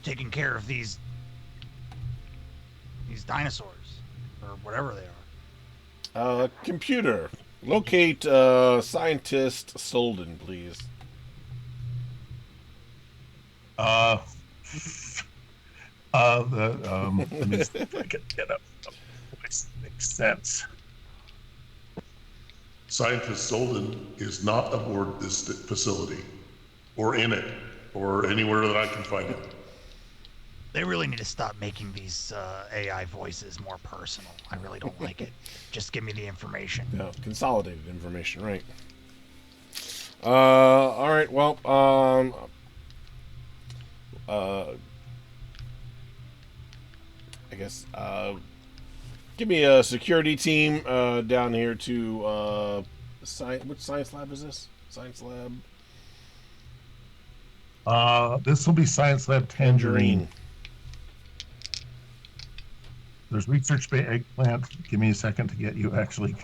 taking care of these dinosaurs or whatever they are? Computer, locate scientist Solden, please. Let me see if I can get up. Voice that makes sense. Scientist Solden is not aboard this facility, or in it, or anywhere that I can find him. They really need to stop making these AI voices more personal. I really don't like it. Just give me the information. Yeah, consolidated information, right? All right. Well, I guess give me a security team down here to which science lab is this? Science lab. This will be Science Lab Tangerine. There's research bay eggplant. Give me a second to get you actually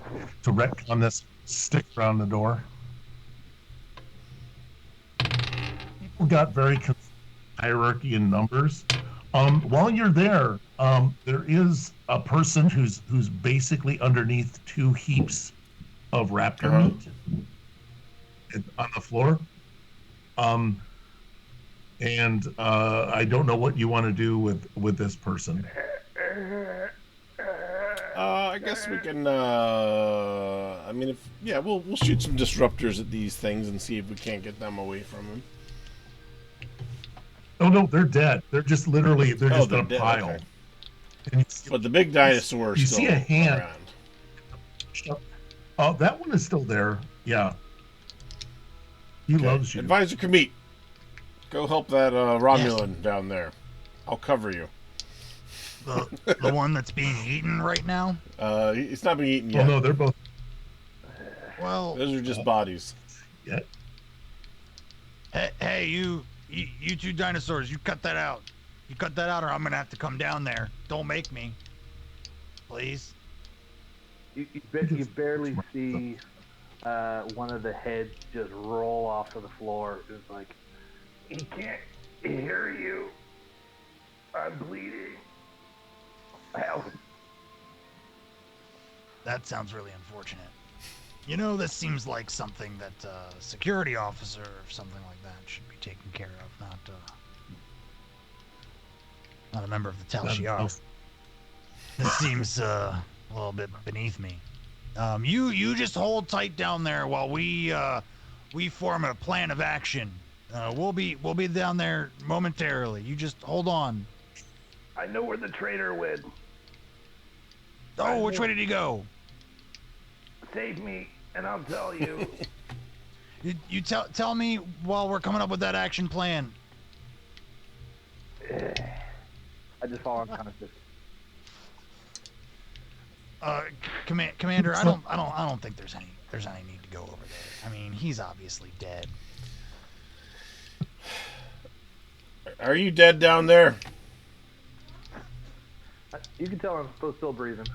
to retcon this. Stick around the door. People got very hierarchy in numbers. While you're there, there is a person who's basically underneath 2 heaps of raptor meat on the floor. And I don't know what you want to do with this person. I guess we can. I mean, we'll shoot some disruptors at these things and see if we can't get them away from him. Oh no, they're dead. They're just literally they're in a dead, pile. okay. And But the big dinosaur is still see a hand around. Oh, that one is still there. Yeah. He loves you. Advisor Kamit, go help that Romulan down there. I'll cover you. The one that's being eaten right now? It's not being eaten yet. Oh no, they're both. Well, those are just bodies. Yeah. Hey, you 2 dinosaurs, you cut that out. You cut that out, or I'm gonna have to come down there. Don't make me, please. You barely see one of the heads just roll off to the floor. It's like, he can't hear you. I'm bleeding. Help. That sounds really unfortunate. You know, this seems like something that a security officer or something like that should be taken care of, not a member of the Tal Shiar. This seems a little bit beneath me. You just hold tight down there while we form a plan of action. We'll be down there momentarily. You just hold on. I know where the traitor went. Oh, which way did he go? Save me, and I'll tell you. You tell me while we're coming up with that action plan. I just fall unconscious. Commander, I don't think there's any need to go over there. I mean, he's obviously dead. Are you dead down there? You can tell I'm still breathing.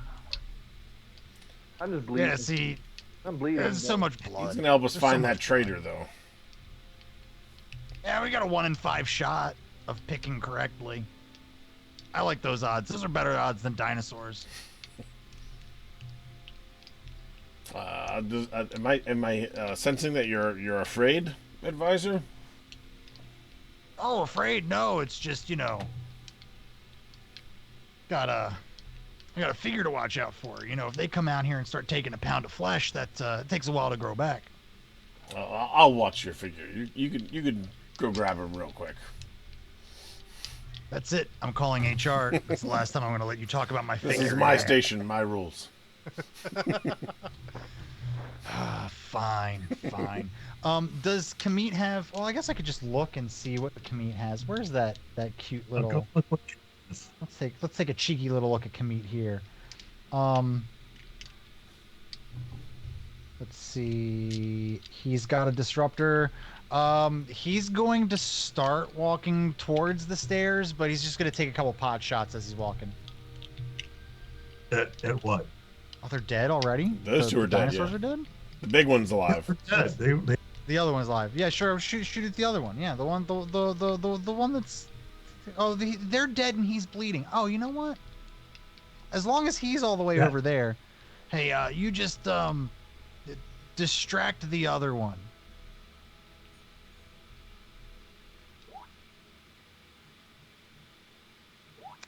I'm just bleeding. Yeah, see, I'm bleeding. There's so much blood. He's gonna help us There's find so that much traitor, blood. though. Yeah, we got a 1 in 5 shot of picking correctly. I like those odds. Those are better odds than dinosaurs. Am I sensing that you're afraid, Advisor? Oh, afraid? No, it's just, I got a figure to watch out for. If they come out here and start taking a pound of flesh, that it takes a while to grow back. I'll watch your figure. You could go grab him real quick. That's it. I'm calling HR. That's the last time I'm going to let you talk about my figure. This is my station, my rules. Fine. Does Kamit have? Well, I guess I could just look and see what Kamit has. Where's that cute little? Let's take a cheeky little look at Kamit here. Let's see. He's got a disruptor. He's going to start walking towards the stairs, but he's just going to take a couple pot shots as he's walking. At what? Oh, they're dead already? Those two are dead. Dinosaurs are dead? The big one's alive. The other one's alive. Yeah, sure. Shoot at the other one. Yeah, the one that's. Oh, they're dead and he's bleeding. Oh, you know what? As long as he's all the way over there, hey, you just distract the other one.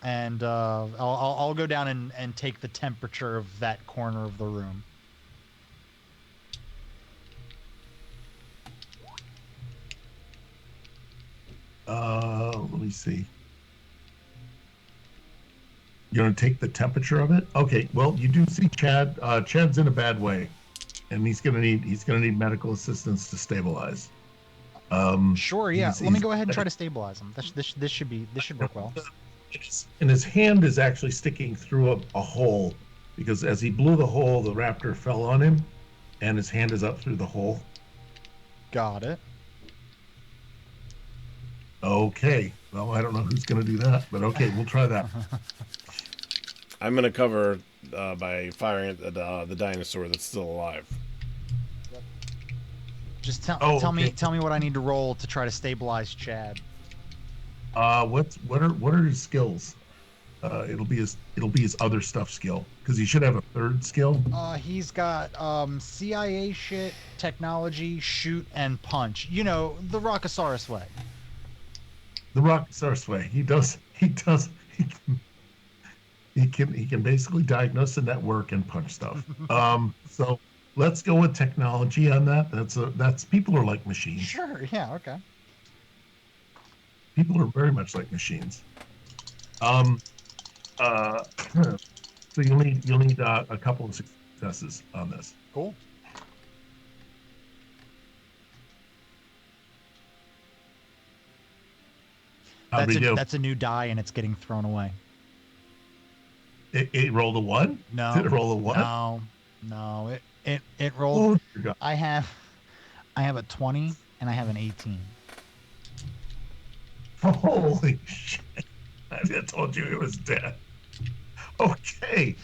And I'll go down and take the temperature of that corner of the room. Let me see. You're gonna take the temperature of it? Okay. Well, you do see Chad. Chad's in a bad way, and he's gonna need medical assistance to stabilize. Sure. Yeah. Let me go ahead and try to stabilize him. This should work well. And his hand is actually sticking through a hole, because as he blew the hole, the raptor fell on him, and his hand is up through the hole. Got it. Okay. Well, I don't know who's going to do that, but okay, we'll try that. I'm gonna cover by firing at the dinosaur that's still alive. Just tell okay. me what I need to roll to try to stabilize Chad. What are his skills? It'll be his other stuff skill, because he should have a third skill. He's got CIA shit, technology, shoot, and punch. You know, the Rockosaurus way. The Rockosaurus way. He can basically diagnose the network and punch stuff. So let's go with technology on that. That's people are like machines. Sure. Yeah. Okay. People are very much like machines. So you'll need a couple of successes on this. Cool. That's a new die, and it's getting thrown away. It rolled a 1? No. Did it roll a 1? No. It rolled. Oh, God. I have a 20 and I have an 18. Holy shit! I told you it was dead. Okay,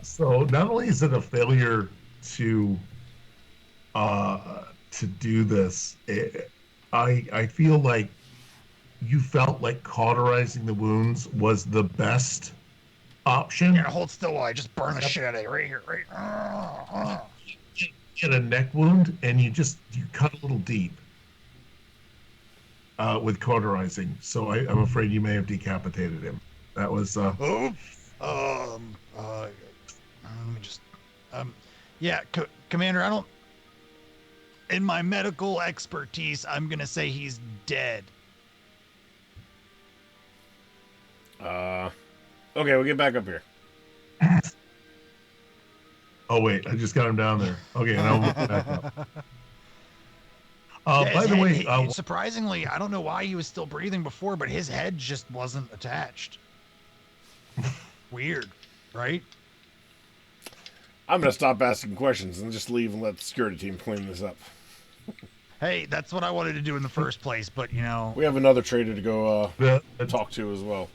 so not only is it a failure to do this, I feel like you felt like cauterizing the wounds was the best option. Yeah, hold still while I just burn the shit out of it right here, right. You get a neck wound and you cut a little deep with cauterizing. So I'm afraid you may have decapitated him. That was. Let me just. Yeah, Commander. In my medical expertise, I'm gonna say he's dead. Okay, we'll get back up here. Oh wait, I just got him down there. Okay, now we'll get back up. Yeah, by the way, surprisingly, I don't know why he was still breathing before, but his head just wasn't attached. Weird, right? I'm gonna stop asking questions and just leave and let the security team clean this up. Hey, that's what I wanted to do in the first place, but you know, we have another trader to go talk to as well.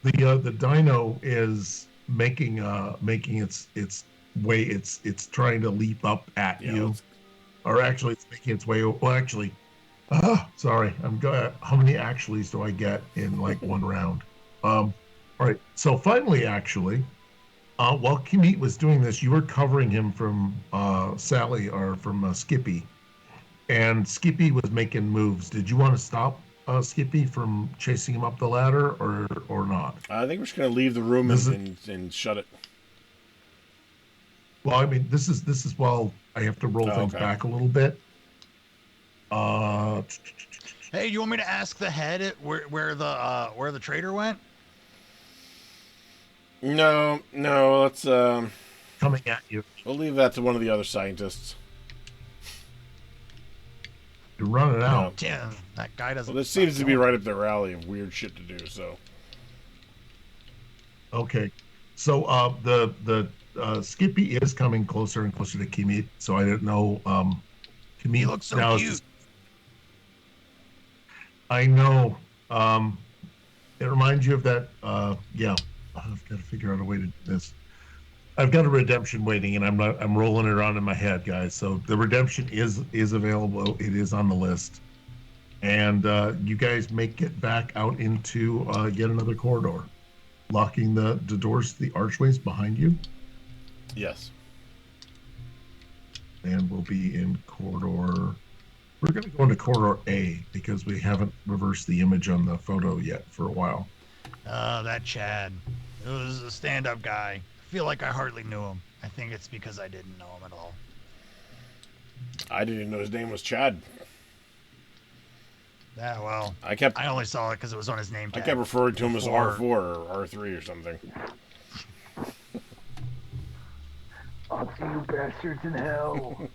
The dino is making its way. It's trying to leap up at you, or actually, it's making its way. Well, actually, sorry. How many actuallys do I get in like one round? All right. So finally, actually, while Kemet was doing this, you were covering him from Sally or from Skippy, and Skippy was making moves. Did you want to stop Skippy from chasing him up the ladder, or not? I think we're just gonna leave the room and shut it. Well, I mean, this is while I have to roll things back a little bit. Hey, you want me to ask the head where the trader went? No, let's coming at you. We'll leave that to one of the other scientists. You're running out. Damn, that guy doesn't. Well, this seems to be right up their alley of weird shit to do. So. Okay, so the Skippy is coming closer and closer to Kemet. So I didn't know. Kemet he looks so cute. I know. It reminds you of that. Yeah, I've got to figure out a way to do this. I've got a redemption waiting, and I'm rolling it around in my head, guys. So the redemption is available. It is on the list, and you guys make it back out into yet another corridor, locking the doors to the archways behind you. Yes. And we'll be in corridor. We're going to go into corridor A because we haven't reversed the image on the photo yet for a while. That Chad. It was a stand-up guy. I feel like I hardly knew him. I think it's because I didn't know him at all. I didn't know his name was Chad. Yeah, well, I only saw it because it was on his name tag. I kept referring to him as R4 or R3 or something. I'll see you bastards in hell.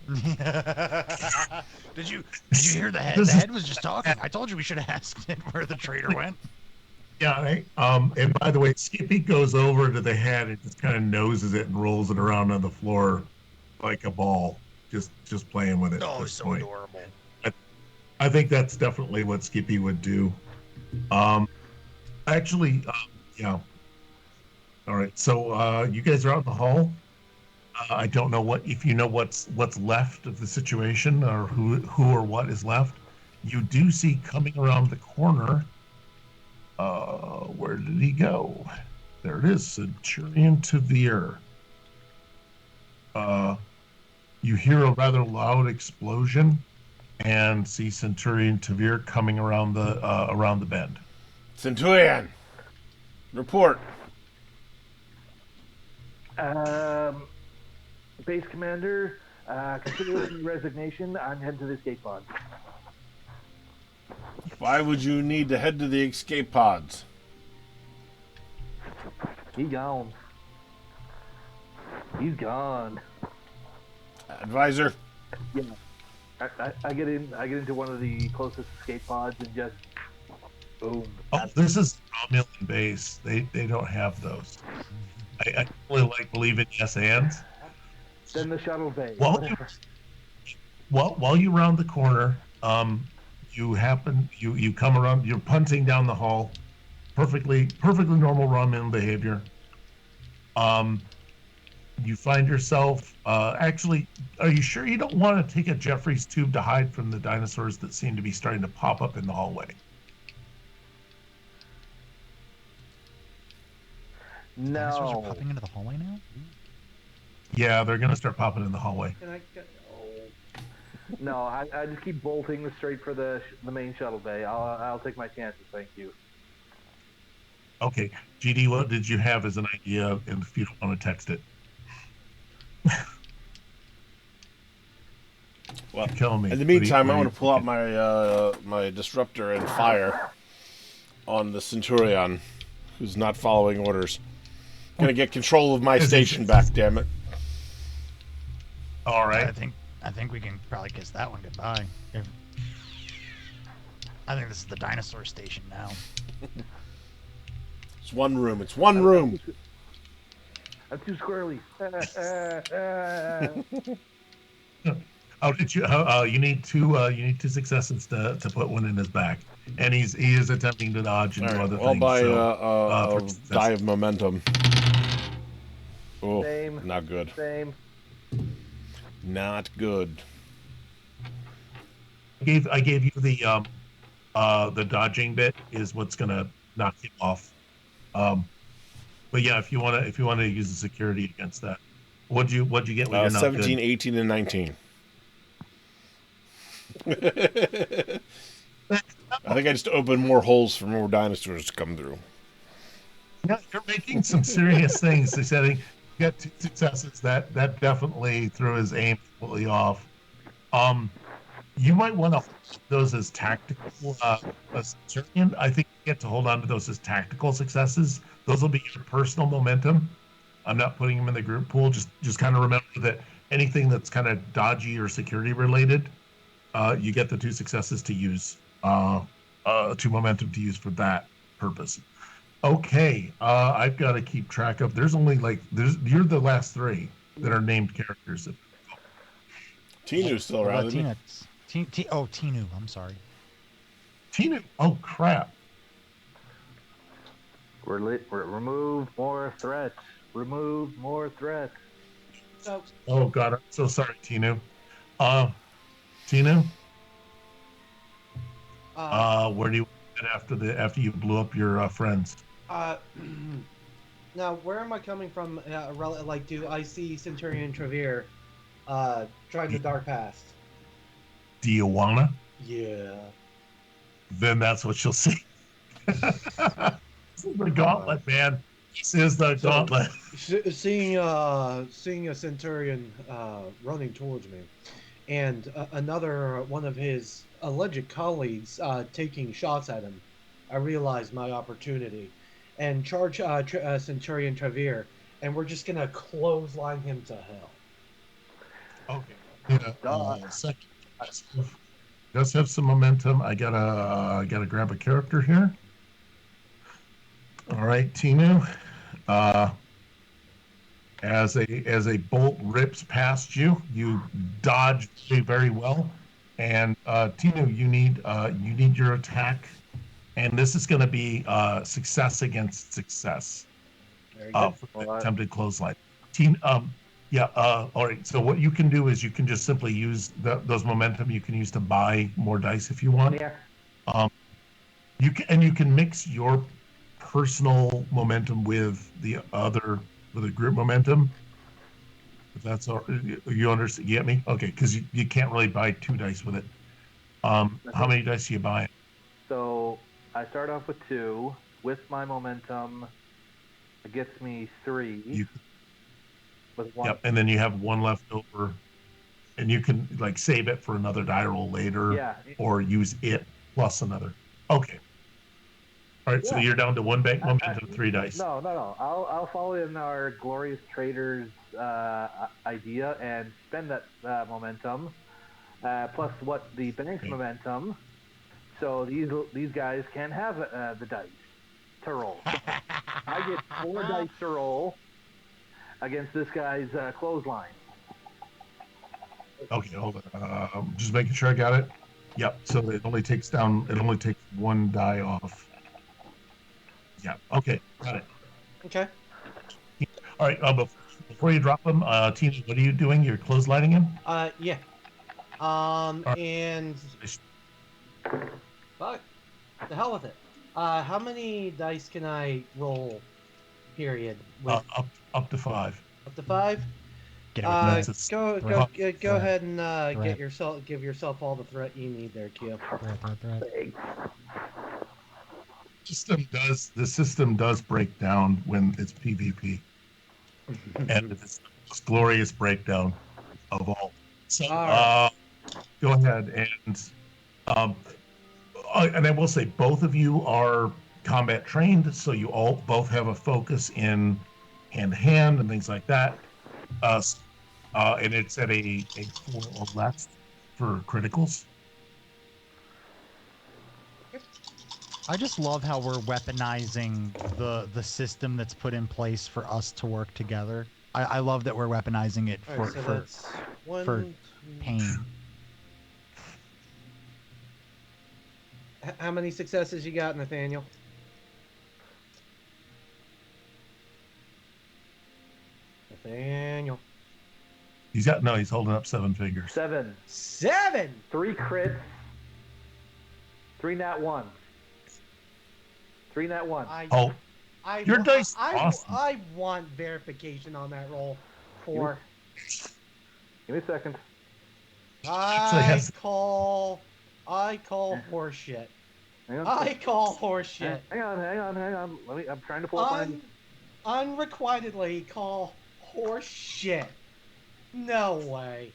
Did you hear the head? The head was just talking. I told you we should have asked him where the traitor went. Yeah, right. And by the way, Skippy goes over to the head and just kind of noses it and rolls it around on the floor like a ball, just playing with it. Oh, it's so adorable. I think that's definitely what Skippy would do. Actually, yeah. All right. So you guys are out in the hall. I don't know if you know what's left of the situation or who or what is left. You do see coming around the corner. Where did he go? There it is, Centurion Tavir. You hear a rather loud explosion and see Centurion Tavir coming around the bend. Centurion, report. Base commander, considering resignation, I'm heading to the escape pod. Why would you need to head to the escape pods? He gone. He's gone. Advisor. Yeah. I get into one of the closest escape pods and just boom. Oh, this is Romulan base. They don't have those. I really like believe in yes ands. Then the shuttle bay. While you round the corner, you come around. You're punting down the hall, perfectly normal Romulan behavior. You find yourself. Actually, are you sure you don't want to take a Jeffrey's tube to hide from the dinosaurs that seem to be starting to pop up in the hallway? Dinosaurs are No. popping into the hallway now? Yeah, they're gonna start popping in the hallway. Can I go? No, I just keep bolting straight for the main shuttle bay. I'll take my chances, thank you. Okay, GD, what did you have as an idea? And if you don't want to text it, Well, kill me. in the meantime, I want to pull out my my disruptor and fire on the Centurion, who's not following orders. Gonna get control of my station back, damn it. All right. I think we can probably kiss that one goodbye. I think this is the dinosaur station now. It's one room. It's one room. I'm too squirrely. Oh, did you? You need two successes to put one in his back, and he is attempting to dodge and do other Well, things. by So, die of momentum. Oh, Same. not good. Same. Not good. I gave you the dodging bit is what's gonna knock him off. But yeah, if you wanna use the security against that, what'd you get when you're not 17, good? 18, and 19. I think I just opened more holes for more dinosaurs to come through. Yeah, you're making some serious things. They said he got 2 successes. That definitely threw his aim completely off. You might want to hold those as tactical. Centurion, I think you get to hold on to those as tactical successes. Those will be your personal momentum. I'm not putting them in the group pool. Just kind of remember that anything that's kind of dodgy or security related, you get the 2 successes to use, 2 momentum to use for that purpose. Okay, I've got to keep track of. There's only you're the last 3 that are named characters. Tinu's still around, isn't he? Tinu. I'm sorry. Tinu. Oh crap. Remove more threats. Remove more threats. So, Oh god, I'm so sorry, Tinu. Tinu. Where do you get after you blew up your friends? now, where am I coming from? Do I see Centurion Travere trying the dark past? Do you wanna? Yeah. Then that's what you'll see. This is the gauntlet, man. This is the gauntlet. Seeing a Centurion running towards me, and another one of his alleged colleagues taking shots at him, I realized my opportunity, and charge Centurion Travere, and we're just gonna clothesline him to hell. Okay. Second. Does have some momentum. I gotta grab a character here. All right, Tinu. As a bolt rips past you, you dodge very well. And Tinu, you need your attack, and this is going to be success against success. Very good. For the attempted clothesline. All right. So what you can do is you can just simply use those momentum you can use to buy more dice if you want. Yeah. You can mix your personal momentum with the group momentum. If that's all, you understand? You get me? Okay, because you can't really buy 2 dice with it. How many dice are you buying? So I start off with 2. With my momentum, it gets me 3. With 1. Yep, and then you have 1 left over, and you can like save it for another die roll later, Yeah. or use it plus another. Okay. All right, so you're down to 1 bank momentum, 3 dice. No. I'll follow in our glorious traders idea and spend that momentum plus what the bank's momentum, so these guys can have the dice to roll. I get 4 dice to roll against this guy's clothesline. Okay, hold on. Just making sure I got it. Yep. So it only takes 1 die off. Yeah. Okay. Got it. Okay. All right. Before you drop them, Tina, what are you doing? You're clotheslining him? Yeah. And fuck, the hell with it. How many dice can I roll? Period. With Up to 5. Up to 5. Get Go ahead and give yourself all the threat you need there, Q. The system does break down when it's PvP, and it's the most glorious breakdown of all. So go ahead and I will say both of you are combat trained, so you both have a focus in hand to hand and things like that. And it's at a 4 or less for criticals. I just love how we're weaponizing the system that's put in place for us to work together. I love that we're weaponizing it for pain. How many successes you got, Nathaniel? Nathaniel. He's holding up 7 figures. 7. 3 crits. 3 nat 1. 3 nat 1. Your dice awesome. I want verification on that roll. 4. Give me a second. I call horseshit. I call horseshit. Hang on. I'm trying to pull up mine. Unrequitedly call horseshit. No way.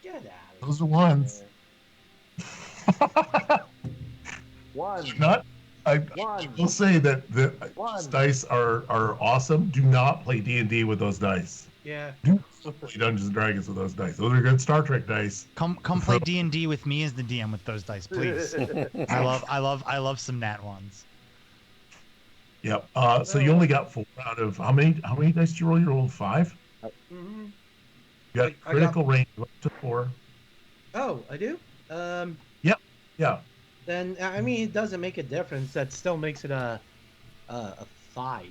Get out of here. Those are ones. 1. I will say that those dice are awesome. Do not play D&D with those dice. Yeah. Do not play Dungeons and Dragons with those dice. Those are good Star Trek dice. Come play D&D with me as the DM with those dice, please. I love some nat ones. Yep. So you only got 4 out of how many dice did you roll? You rolled 5? Mm-hmm. You got critical range up to 4. Oh, I do? Yep. Yeah. Then I mean it doesn't make a difference. That still makes it a 5.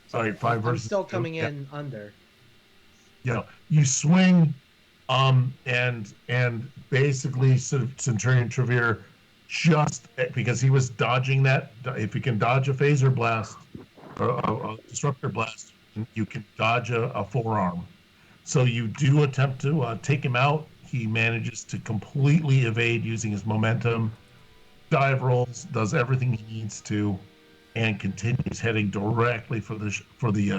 Sorry, 5 versus. I'm still coming in under. You swing, and basically Centurion Trevere, just because he was dodging that. If you can dodge a phaser blast or a disruptor blast, you can dodge a forearm. So you do attempt to take him out. He manages to completely evade using his momentum, dive rolls, does everything he needs to, and continues heading directly for the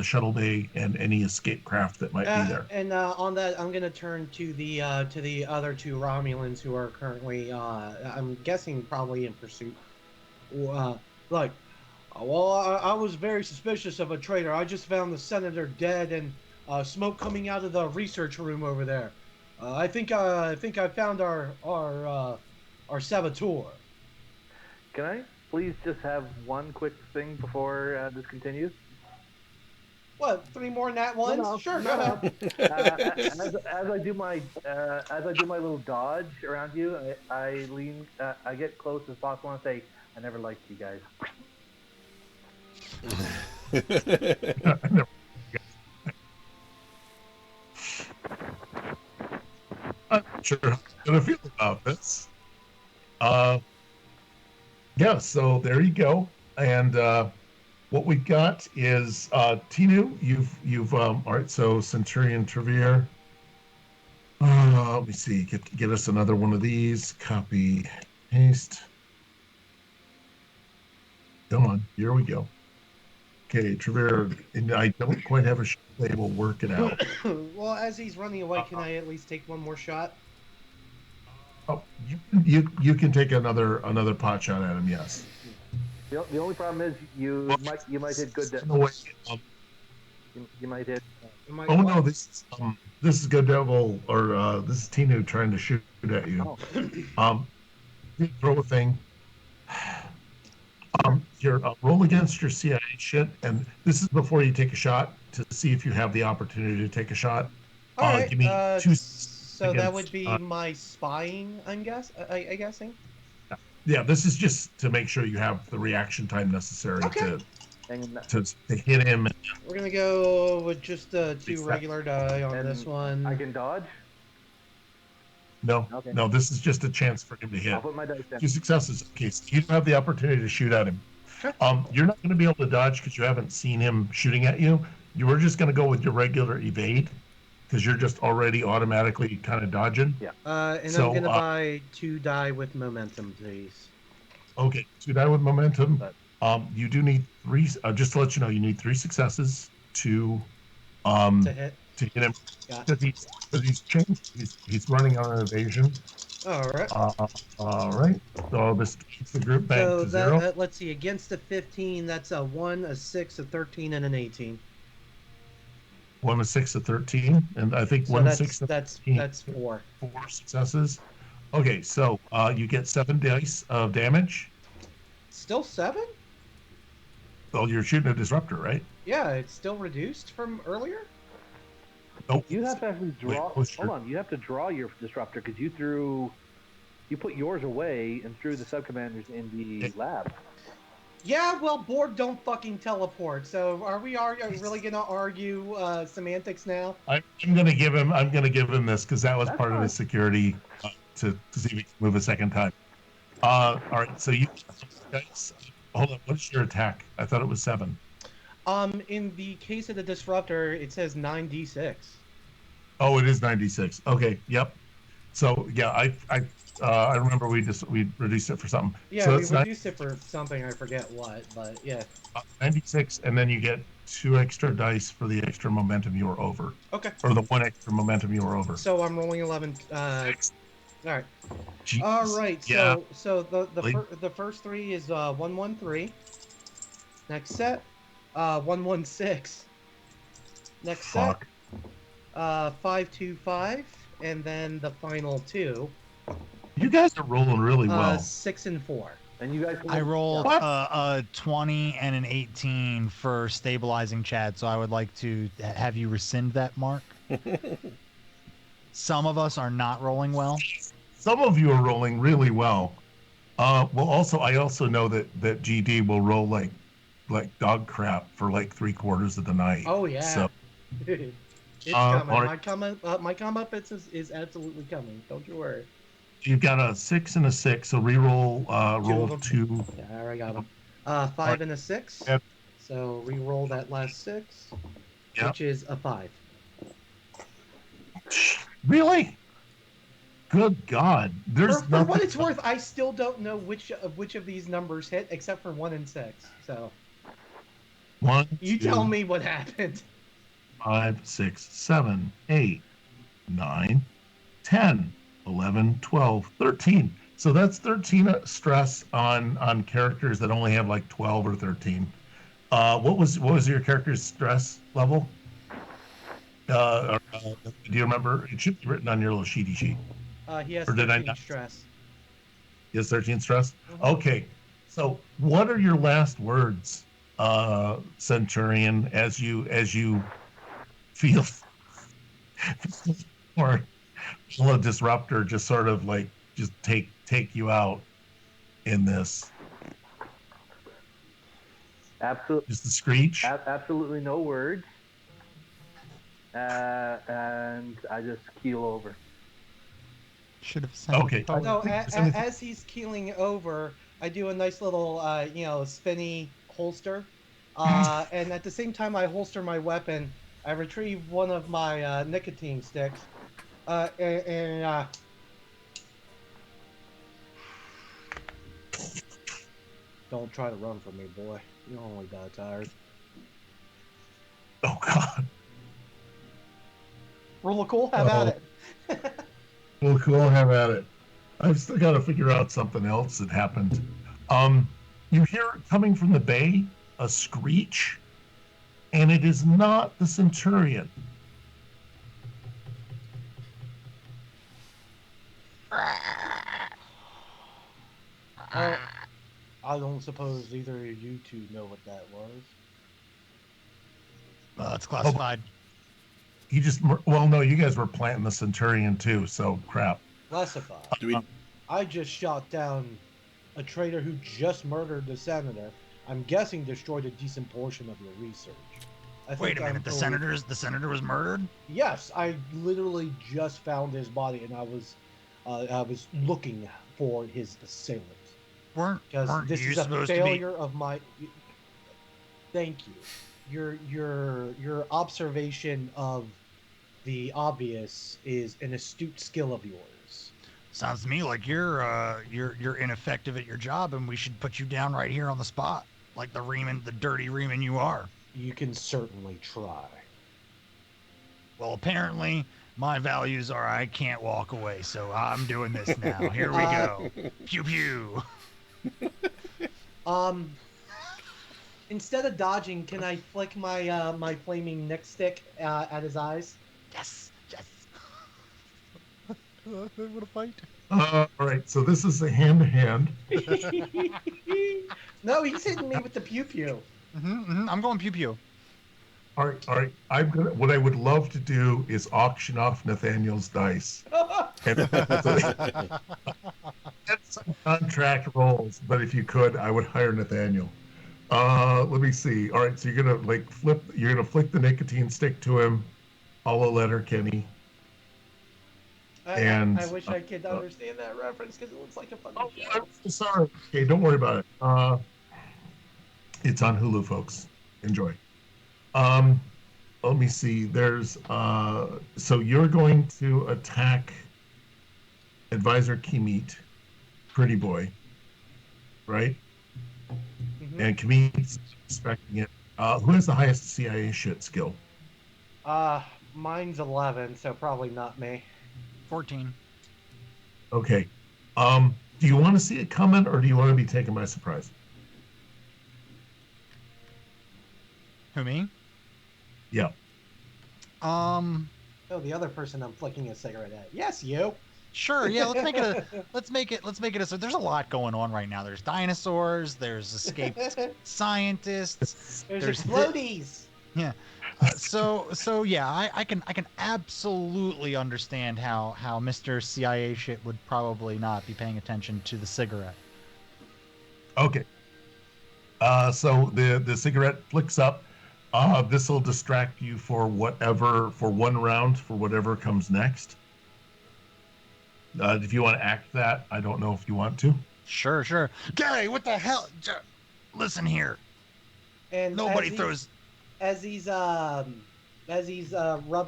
shuttle bay and any escape craft that might be there. And on that, I'm gonna turn to the other 2 Romulans who are currently, I'm guessing, probably in pursuit. I was very suspicious of a traitor. I just found the senator dead and smoke coming out of the research room over there. I think I found our saboteur. Can I please just have one quick thing before this continues? What? 3 more nat ones? No, sure. No. As I do my little dodge around you, I lean. I get close as possible and say, "I never liked you guys." I'm not sure how I'm gonna feel about this. Yeah, so there you go. And what we've got is Tinu, you've all right, so Centurion Trevere. Let me see, get us another one of these. Copy, paste. Come on, here we go. Okay, Trevere, and I don't quite have a label. Work it out. Well, as he's running away, can I at least take one more shot? Oh, you can take another pot shot at him. Yes. The only problem is you might hit good. You might hit. Oh no, this is Good Devil, or this is Tinu trying to shoot at you. You throw a thing. Your roll against your CIA shit, and this is before you take a shot to see if you have the opportunity to take a shot. All right. Give me two. So that would be my spying, I guessing. Yeah, this is just to make sure you have the reaction time necessary to hit him. We're gonna go with just 2 regular die on this one. I can dodge. No, okay. No, this is just a chance for him to hit. I'll put my dice down. 2 successes. Okay, so you don't have the opportunity to shoot at him. You're not going to be able to dodge because you haven't seen him shooting at you. You were just going to go with your regular evade because you're just already automatically kind of dodging. Yeah. And so, I'm going to buy 2 die with momentum, please. Okay, 2 die with momentum. You do need 3. Just to let you know, you need 3 successes to hit him. Because he's changed. He's running on an evasion. All right. All right. So this keeps the group back to 0. Let's see. Against a 15, that's a 1, a 6, a 13, and an 18. 1, a 6, a 13, and I think so 1, 6, that's 4. 4 successes. Okay, so you get 7 dice of damage. Still 7? Well, you're shooting a disruptor, right? Yeah, it's still reduced from earlier. Nope. You have to actually draw. Hold on, you have to draw your disruptor because you put yours away and threw the subcommanders in the lab. Yeah, well, Borg don't fucking teleport. So are we really gonna argue semantics now? I'm gonna give him this because that was part of his security to see if he can move a second time. All right, so you guys, hold on. What's your attack? I thought it was 7. In the case of the disruptor, it says 9d6. Oh, it is 96. Okay, yep. So yeah, I remember we reduced it for something. Yeah, so we reduced it for something. I forget what, but yeah. 96, and then you get 2 extra dice for the extra momentum you were over. Okay. Or the 1 extra momentum you were over. So I'm rolling 11. All right. Jeez. All right. Yeah. So the first 3 is 113. Next set. 116. Next set. 525, and then the final 2. You guys are rolling really well. 6 and 4. And you guys. I rolled a 20 and an 18 for stabilizing Chad, so I would like to have you rescind that, Mark. Some of us are not rolling well. Some of you are rolling really well. I also know that GD will roll like dog crap for like 3/4 of the night. Oh yeah. So it's coming. Right. My comeuppance is absolutely coming. Don't you worry. You've got a 6 and a 6, so re-roll roll 2. Yeah, I already got them. 5 and a 6. Yep. So re-roll that last 6, which is a 5. Really? Good God! There's for what it's worth, I still don't know which of these numbers hit, except for 1 and 6. So. 1. You 2, tell me what happened. 5, 6, 7, 8, 9, 10, 11, 12, 13. So that's 13 stress on characters that only have like 12 or 13. What was your character's stress level? Do you remember? It should be written on your little sheety sheet. He has 13 stress. He has 13 stress? Mm-hmm. Okay. So what are your last words, Centurion, as you feel or a disruptor just sort of like just take you out in this? Absolutely. Just the screech. Absolutely no words. And I just keel over. Should have sent Okay. a poet. So Is anything- as he's keeling over, I do a nice little, spinny holster, and at the same time I holster my weapon, I retrieve one of my nicotine sticks, and don't try to run from me, boy. You're only that tired. Oh God. Roll a cool, have at it. Well, cool. Have at it. I've still got to figure out something else that happened. You hear coming from the bay a screech, and it is not the Centurion. I don't suppose either of you two know what that was. It's classified. He just, well, no, you guys were planting the Centurion too, so crap. Classified. Do we? I just shot down a traitor who just murdered the senator. I'm guessing destroyed a decent portion of your research. Wait a minute, the senator was murdered? Yes, I literally just found his body, and I was looking for his assailant. Weren't This you is a supposed failure of my. Thank you. Your observation of the obvious is an astute skill of yours. Sounds to me like you're ineffective at your job, and we should put you down right here on the spot, like the dirty reaman you are. You can certainly try. Well, apparently my values are I can't walk away, so I'm doing this now. Here we go. Pew pew. Instead of dodging, can I flick my my flaming nightstick at his eyes? Yes. What a fight. All right, so this is a hand-to-hand. No, he's hitting me with the pew pew. I'm going pew pew. All right. What I would love to do is auction off Nathaniel's dice. And that's some contract rolls, but if you could, I would hire Nathaniel. Let me see. All right, so you're gonna flick the nicotine stick to him. Follow letter, Kenny. I wish I could understand that reference because it looks like a funny show. I'm so sorry. Okay, don't worry about it. It's on Hulu, folks. Enjoy. Let me see. There's so you're going to attack Advisor Kemeet, Pretty Boy, right? Mm-hmm. And Kemeet's expecting it. Who has the highest CIA shit skill? Mine's 11, so probably not me. 14. Okay. Do you want to see it coming, or do you want to be taken by surprise? Who, me? Yeah. Oh, the other person I'm flicking a cigarette at. Yes, you. Sure. Yeah. Let's make it. So there's a lot going on right now. There's dinosaurs. There's escaped scientists. There's explodies. Yeah. So yeah, I can absolutely understand how Mr. CIA shit would probably not be paying attention to the cigarette. Okay. So the cigarette flicks up. This will distract you for one round for whatever comes next. If you want to act that, I don't know if you want to. Sure. Gary, what the hell? Listen here. And nobody throws. As he's rubbing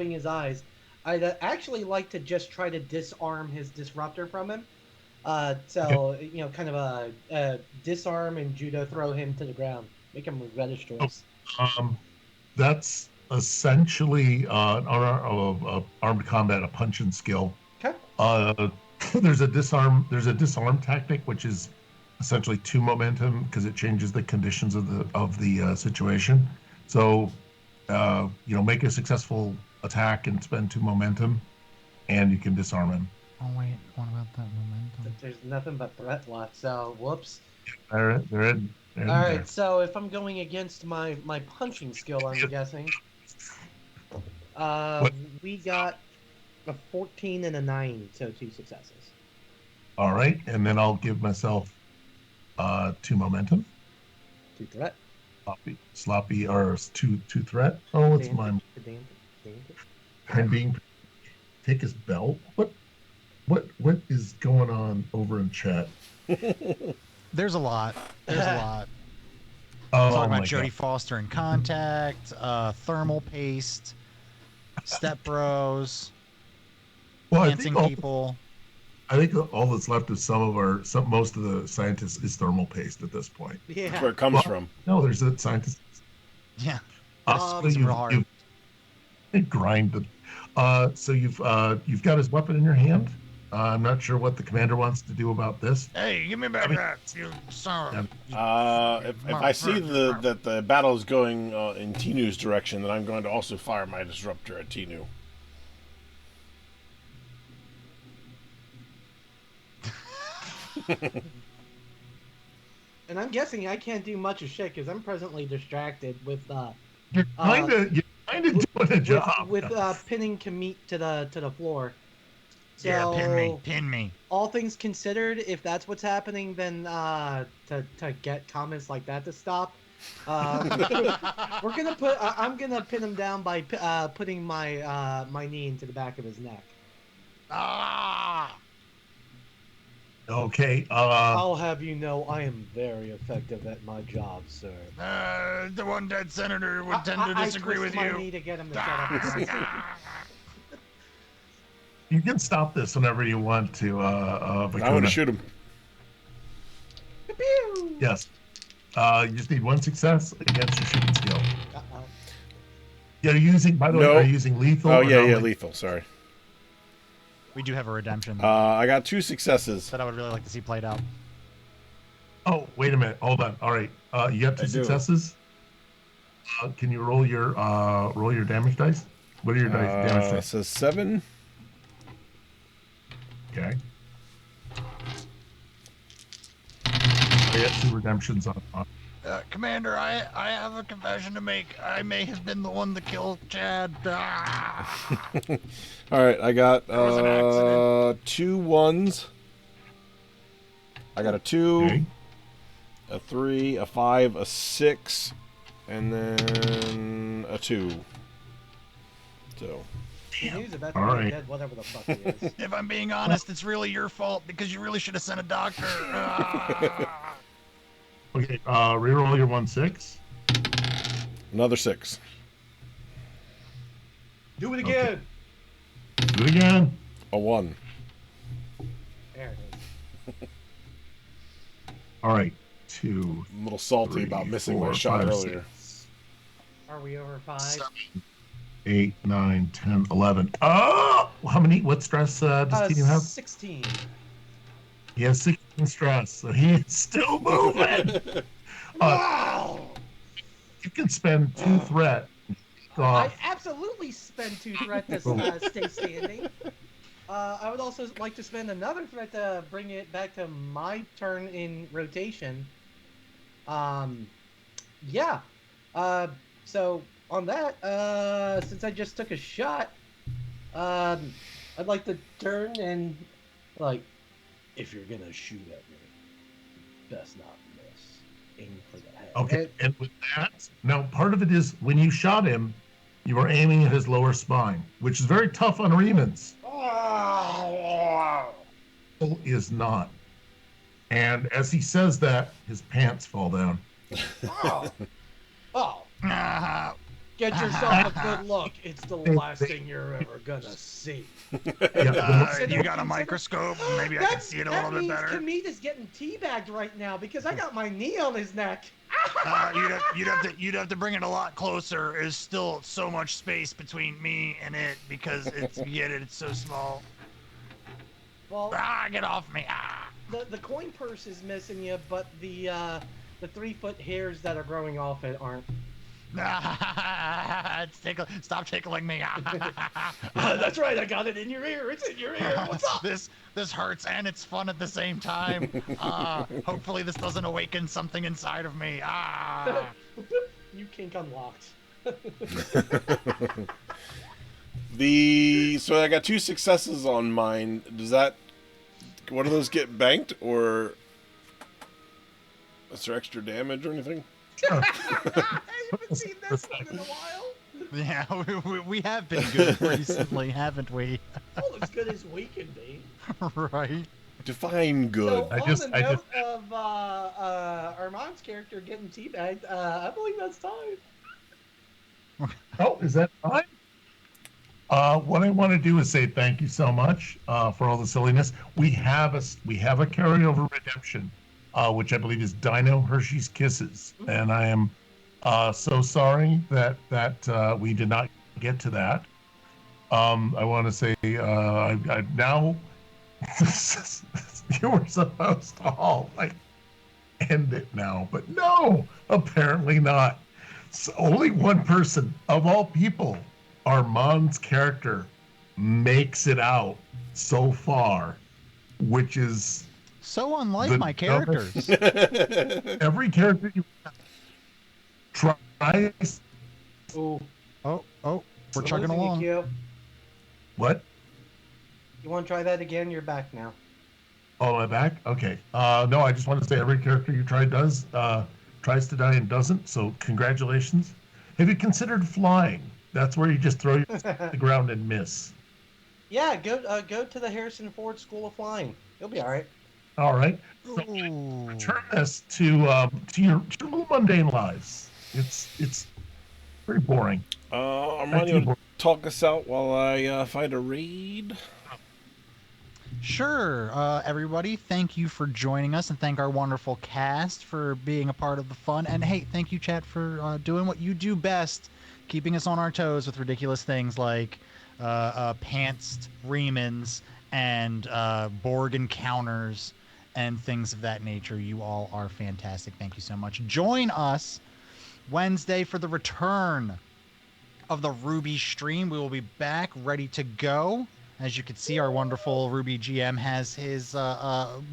his eyes, I'd actually like to just try to disarm his disruptor from him. Okay. Kind of a disarm and judo throw him to the ground. Make him regret his choice. That's essentially armed combat, a punching skill. Okay. There's a disarm tactic, which is essentially 2 momentum because it changes the conditions of the situation. So, make a successful attack and spend 2 momentum, and you can disarm him. Oh wait, what about that momentum? There's nothing but threat left. So, whoops. They're in. All right. So if I'm going against my punching skill, I'm guessing. We got a 14 and a 9, so 2 successes. All right, and then I'll give myself 2 momentum. 2 threat. Sloppy or two threat. Oh, it's mine. And being take his belt. What is going on over in chat? There's a lot. There's a lot. Oh, Talking my about Jodie God. Foster in Contact, Thermal Paste, Step Bros, Well, Dancing People. I think all that's left of most of the scientists is thermal paste at this point. Yeah. That's where it comes from. No, there's a scientist. Yeah. So It's real hard. you've grinded. So you've got his weapon in your hand. I'm not sure what the commander wants to do about this. Hey, give me back that. You son. If I see that the battle is going in Tinu's direction, then I'm going to also fire my disruptor at Tinu. And I'm guessing I can't do much of shit because I'm presently distracted with You're kind of doing a job with pinning Kamit to the floor. So, yeah, pin me. All things considered, if that's what's happening, then to get comments like that to stop, I'm gonna pin him down by putting my my knee into the back of his neck. Ah. Okay. I'll have you know I am very effective at my job, sir. The one dead senator would tend to disagree with I you. my knee to get him to shut up. You can stop this whenever you want to. I want to shoot him. Yes. You just need one success against your shooting skill. Uh-oh. Yeah, by the way, are you using lethal? Oh, yeah, lethal. Sorry. We do have a redemption. I got 2 successes. That I would really like to see played out. Oh, wait a minute. Hold on. All right. You have 2 successes. Can you roll your damage dice? What are your damage dice? It says 7. Okay. I got 2 redemptions on. Commander, I have a confession to make. I may have been the one to kill Chad. All right, I got was an accident. 2 1s. I got a 2, Okay. a 3, a 5, a 6, and then a 2. So. He's about All to be right. dead, whatever the fuck he is. If I'm being honest, it's really your fault because you really should have sent a doctor. Okay. Reroll your 1/6. Another 6. Do it again. Do it again. A 1. There it is. All right. 2. I'm a little salty 3, about missing my 4, shot 5, earlier. 6, Are we over 5? 7, 8, 9, 10, 11. Oh! How many? What stress does Tinu have? 16. He has 16 stress, so he is still moving. Wow! You can spend 2 threat. I absolutely spend 2 threat to stay standing. I would also like to spend another threat to bring it back to my turn in rotation. Yeah. So on that, since I just took a shot, I'd like to turn and, like, if you're gonna shoot at me, best not miss. Aim for the head. Okay, and with that, now part of it is when you shot him, you were aiming at his lower spine, which is very tough on Remans. Is not. And as he says that, his pants fall down. Oh. Get yourself a good look. It's the last thing you're ever gonna see. You got a microscope? Maybe I can see it a little bit better. Kamit is getting teabagged right now because I got my knee on his neck. You'd have to bring it a lot closer. There's still so much space between me and it because it's so small. Well, get off me! The coin purse is missing you, but the 3-foot hairs that are growing off it aren't. Stop tickling me! That's right, I got it in your ear. It's in your ear. What's up? This hurts and it's fun at the same time. Hopefully this doesn't awaken something inside of me. You kink unlocked. So I got 2 successes on mine. Does that one of those get banked, or is there extra damage or anything? I haven't seen this one in a while. Yeah, we have been good recently, haven't we? Well, as good as we can be. Right. Define good. So, on the note of Armand's character getting teabagged, I believe that's time. Oh, is that time? What I want to do is say thank you so much for all the silliness. We have a carryover redemption, which I believe is Dino Hershey's Kisses, and I am so sorry that we did not get to that. I want to say I now you were supposed to all like end it now, but no, apparently not. So only one person of all people, Armand's character, makes it out so far, which is so unlike my characters. Every character you tries. Oh, we're chugging along. What? You want to try that again? You're back now. Oh, am I back? Okay. No, I just want to say every character you try tries to die and doesn't. So congratulations. Have you considered flying? That's where you just throw yourself to the ground and miss. Yeah, go to the Harrison Ford School of Flying. You'll be all right. All right. So return this to your little mundane lives. It's very boring. Armand, you want to talk us out while I find a raid? Sure. Everybody, thank you for joining us, and thank our wonderful cast for being a part of the fun. And hey, thank you, chat, for doing what you do best, keeping us on our toes with ridiculous things like pantsed Remans and Borg encounters and things of that nature. You all are fantastic. Thank you so much. Join us Wednesday for the return of the Ruby stream. We will be back ready to go. As you can see, our wonderful Ruby GM has his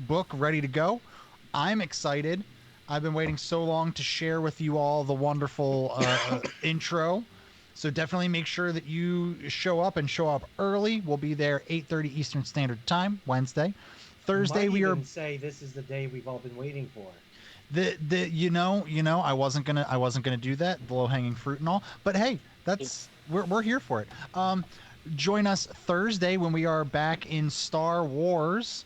book ready to go. I'm excited. I've been waiting so long to share with you all the wonderful intro. So definitely make sure that you show up and show up early. We'll be there 8:30 Eastern Standard Time, Wednesday. Thursday we are. Say this is the day we've all been waiting for. You know, I wasn't gonna do that, the low-hanging fruit and all. But hey, we're here for it. Join us Thursday when we are back in Star Wars.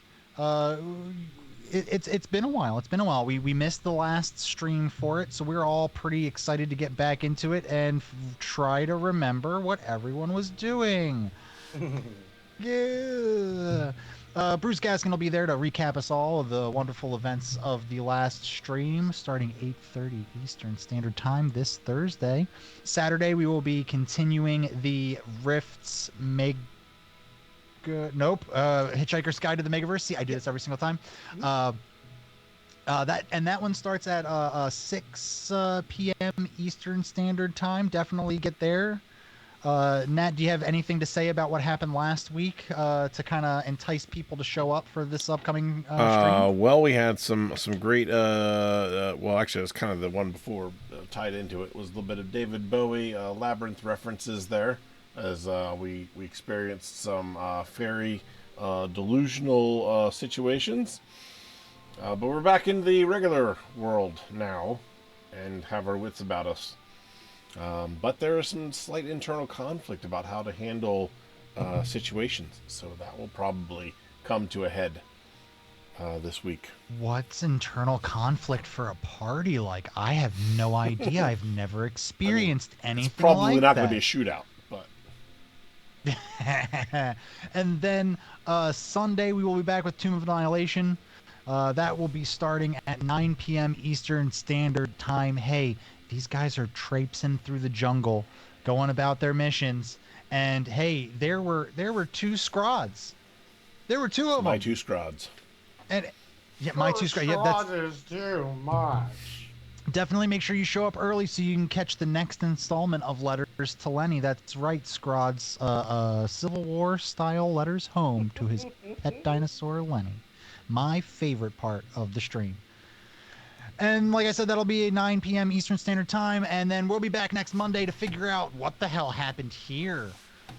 It's been a while. It's been a while. We missed the last stream for it, so we're all pretty excited to get back into it and try to remember what everyone was doing. Yeah. Bruce Gaskin will be there to recap us all of the wonderful events of the last stream, starting 8:30 Eastern Standard Time this Thursday. Saturday, we will be continuing the Rifts Hitchhiker's Guide to the Megaverse. See, I do this every single time. That one starts at 6 p.m. Eastern Standard Time. Definitely get there. Nat, do you have anything to say about what happened last week to kind of entice people to show up for this upcoming stream? Well, we had some great. Well, actually, it was kind of the one before tied into it. Was a little bit of David Bowie Labyrinth references there, as we experienced some very delusional situations. But we're back in the regular world now, and have our wits about us. But there is some slight internal conflict about how to handle situations, so that will probably come to a head this week. What's internal conflict for a party like? I have no idea. I've never experienced anything like that. It's probably not going to be a shootout, but... And then Sunday we will be back with Tomb of Annihilation. That will be starting at 9 p.m. Eastern Standard Time. Hey, these guys are traipsing through the jungle, going about their missions, and hey, there were 2 Scrods. There were 2 of them. My 2 Scrods. And yeah, my 2 Scrods. Yeah, that's is too much. Definitely make sure you show up early so you can catch the next installment of Letters to Lenny. That's right, Scrod's Civil War style letters home to his pet dinosaur Lenny. My favorite part of the stream. And like I said, that'll be at 9 p.m. Eastern Standard Time, and then we'll be back next Monday to figure out what the hell happened here.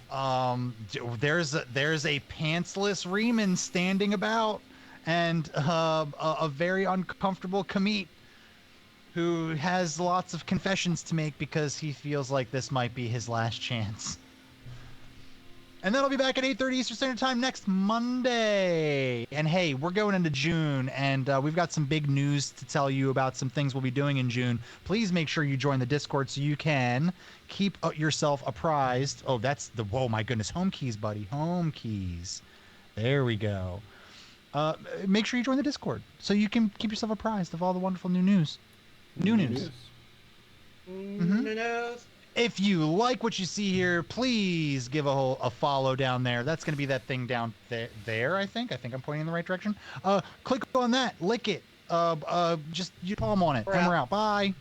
There's a pantsless Reman standing about, and a very uncomfortable Kamit who has lots of confessions to make because he feels like this might be his last chance. And then I'll be back at 8:30 Eastern Standard Time next Monday. And hey, we're going into June, and we've got some big news to tell you about some things we'll be doing in June. Please make sure you join the Discord so you can keep yourself apprised. Oh, that's the, whoa, my goodness, home keys, buddy, home keys. There we go. Make sure you join the Discord so you can keep yourself apprised of all the wonderful new news. New news. No. If you like what you see here, please give a follow down there. That's going to be that thing down there, I think. I think I'm pointing in the right direction. Click on that. Lick it. Just you palm on it. And we're out. Bye.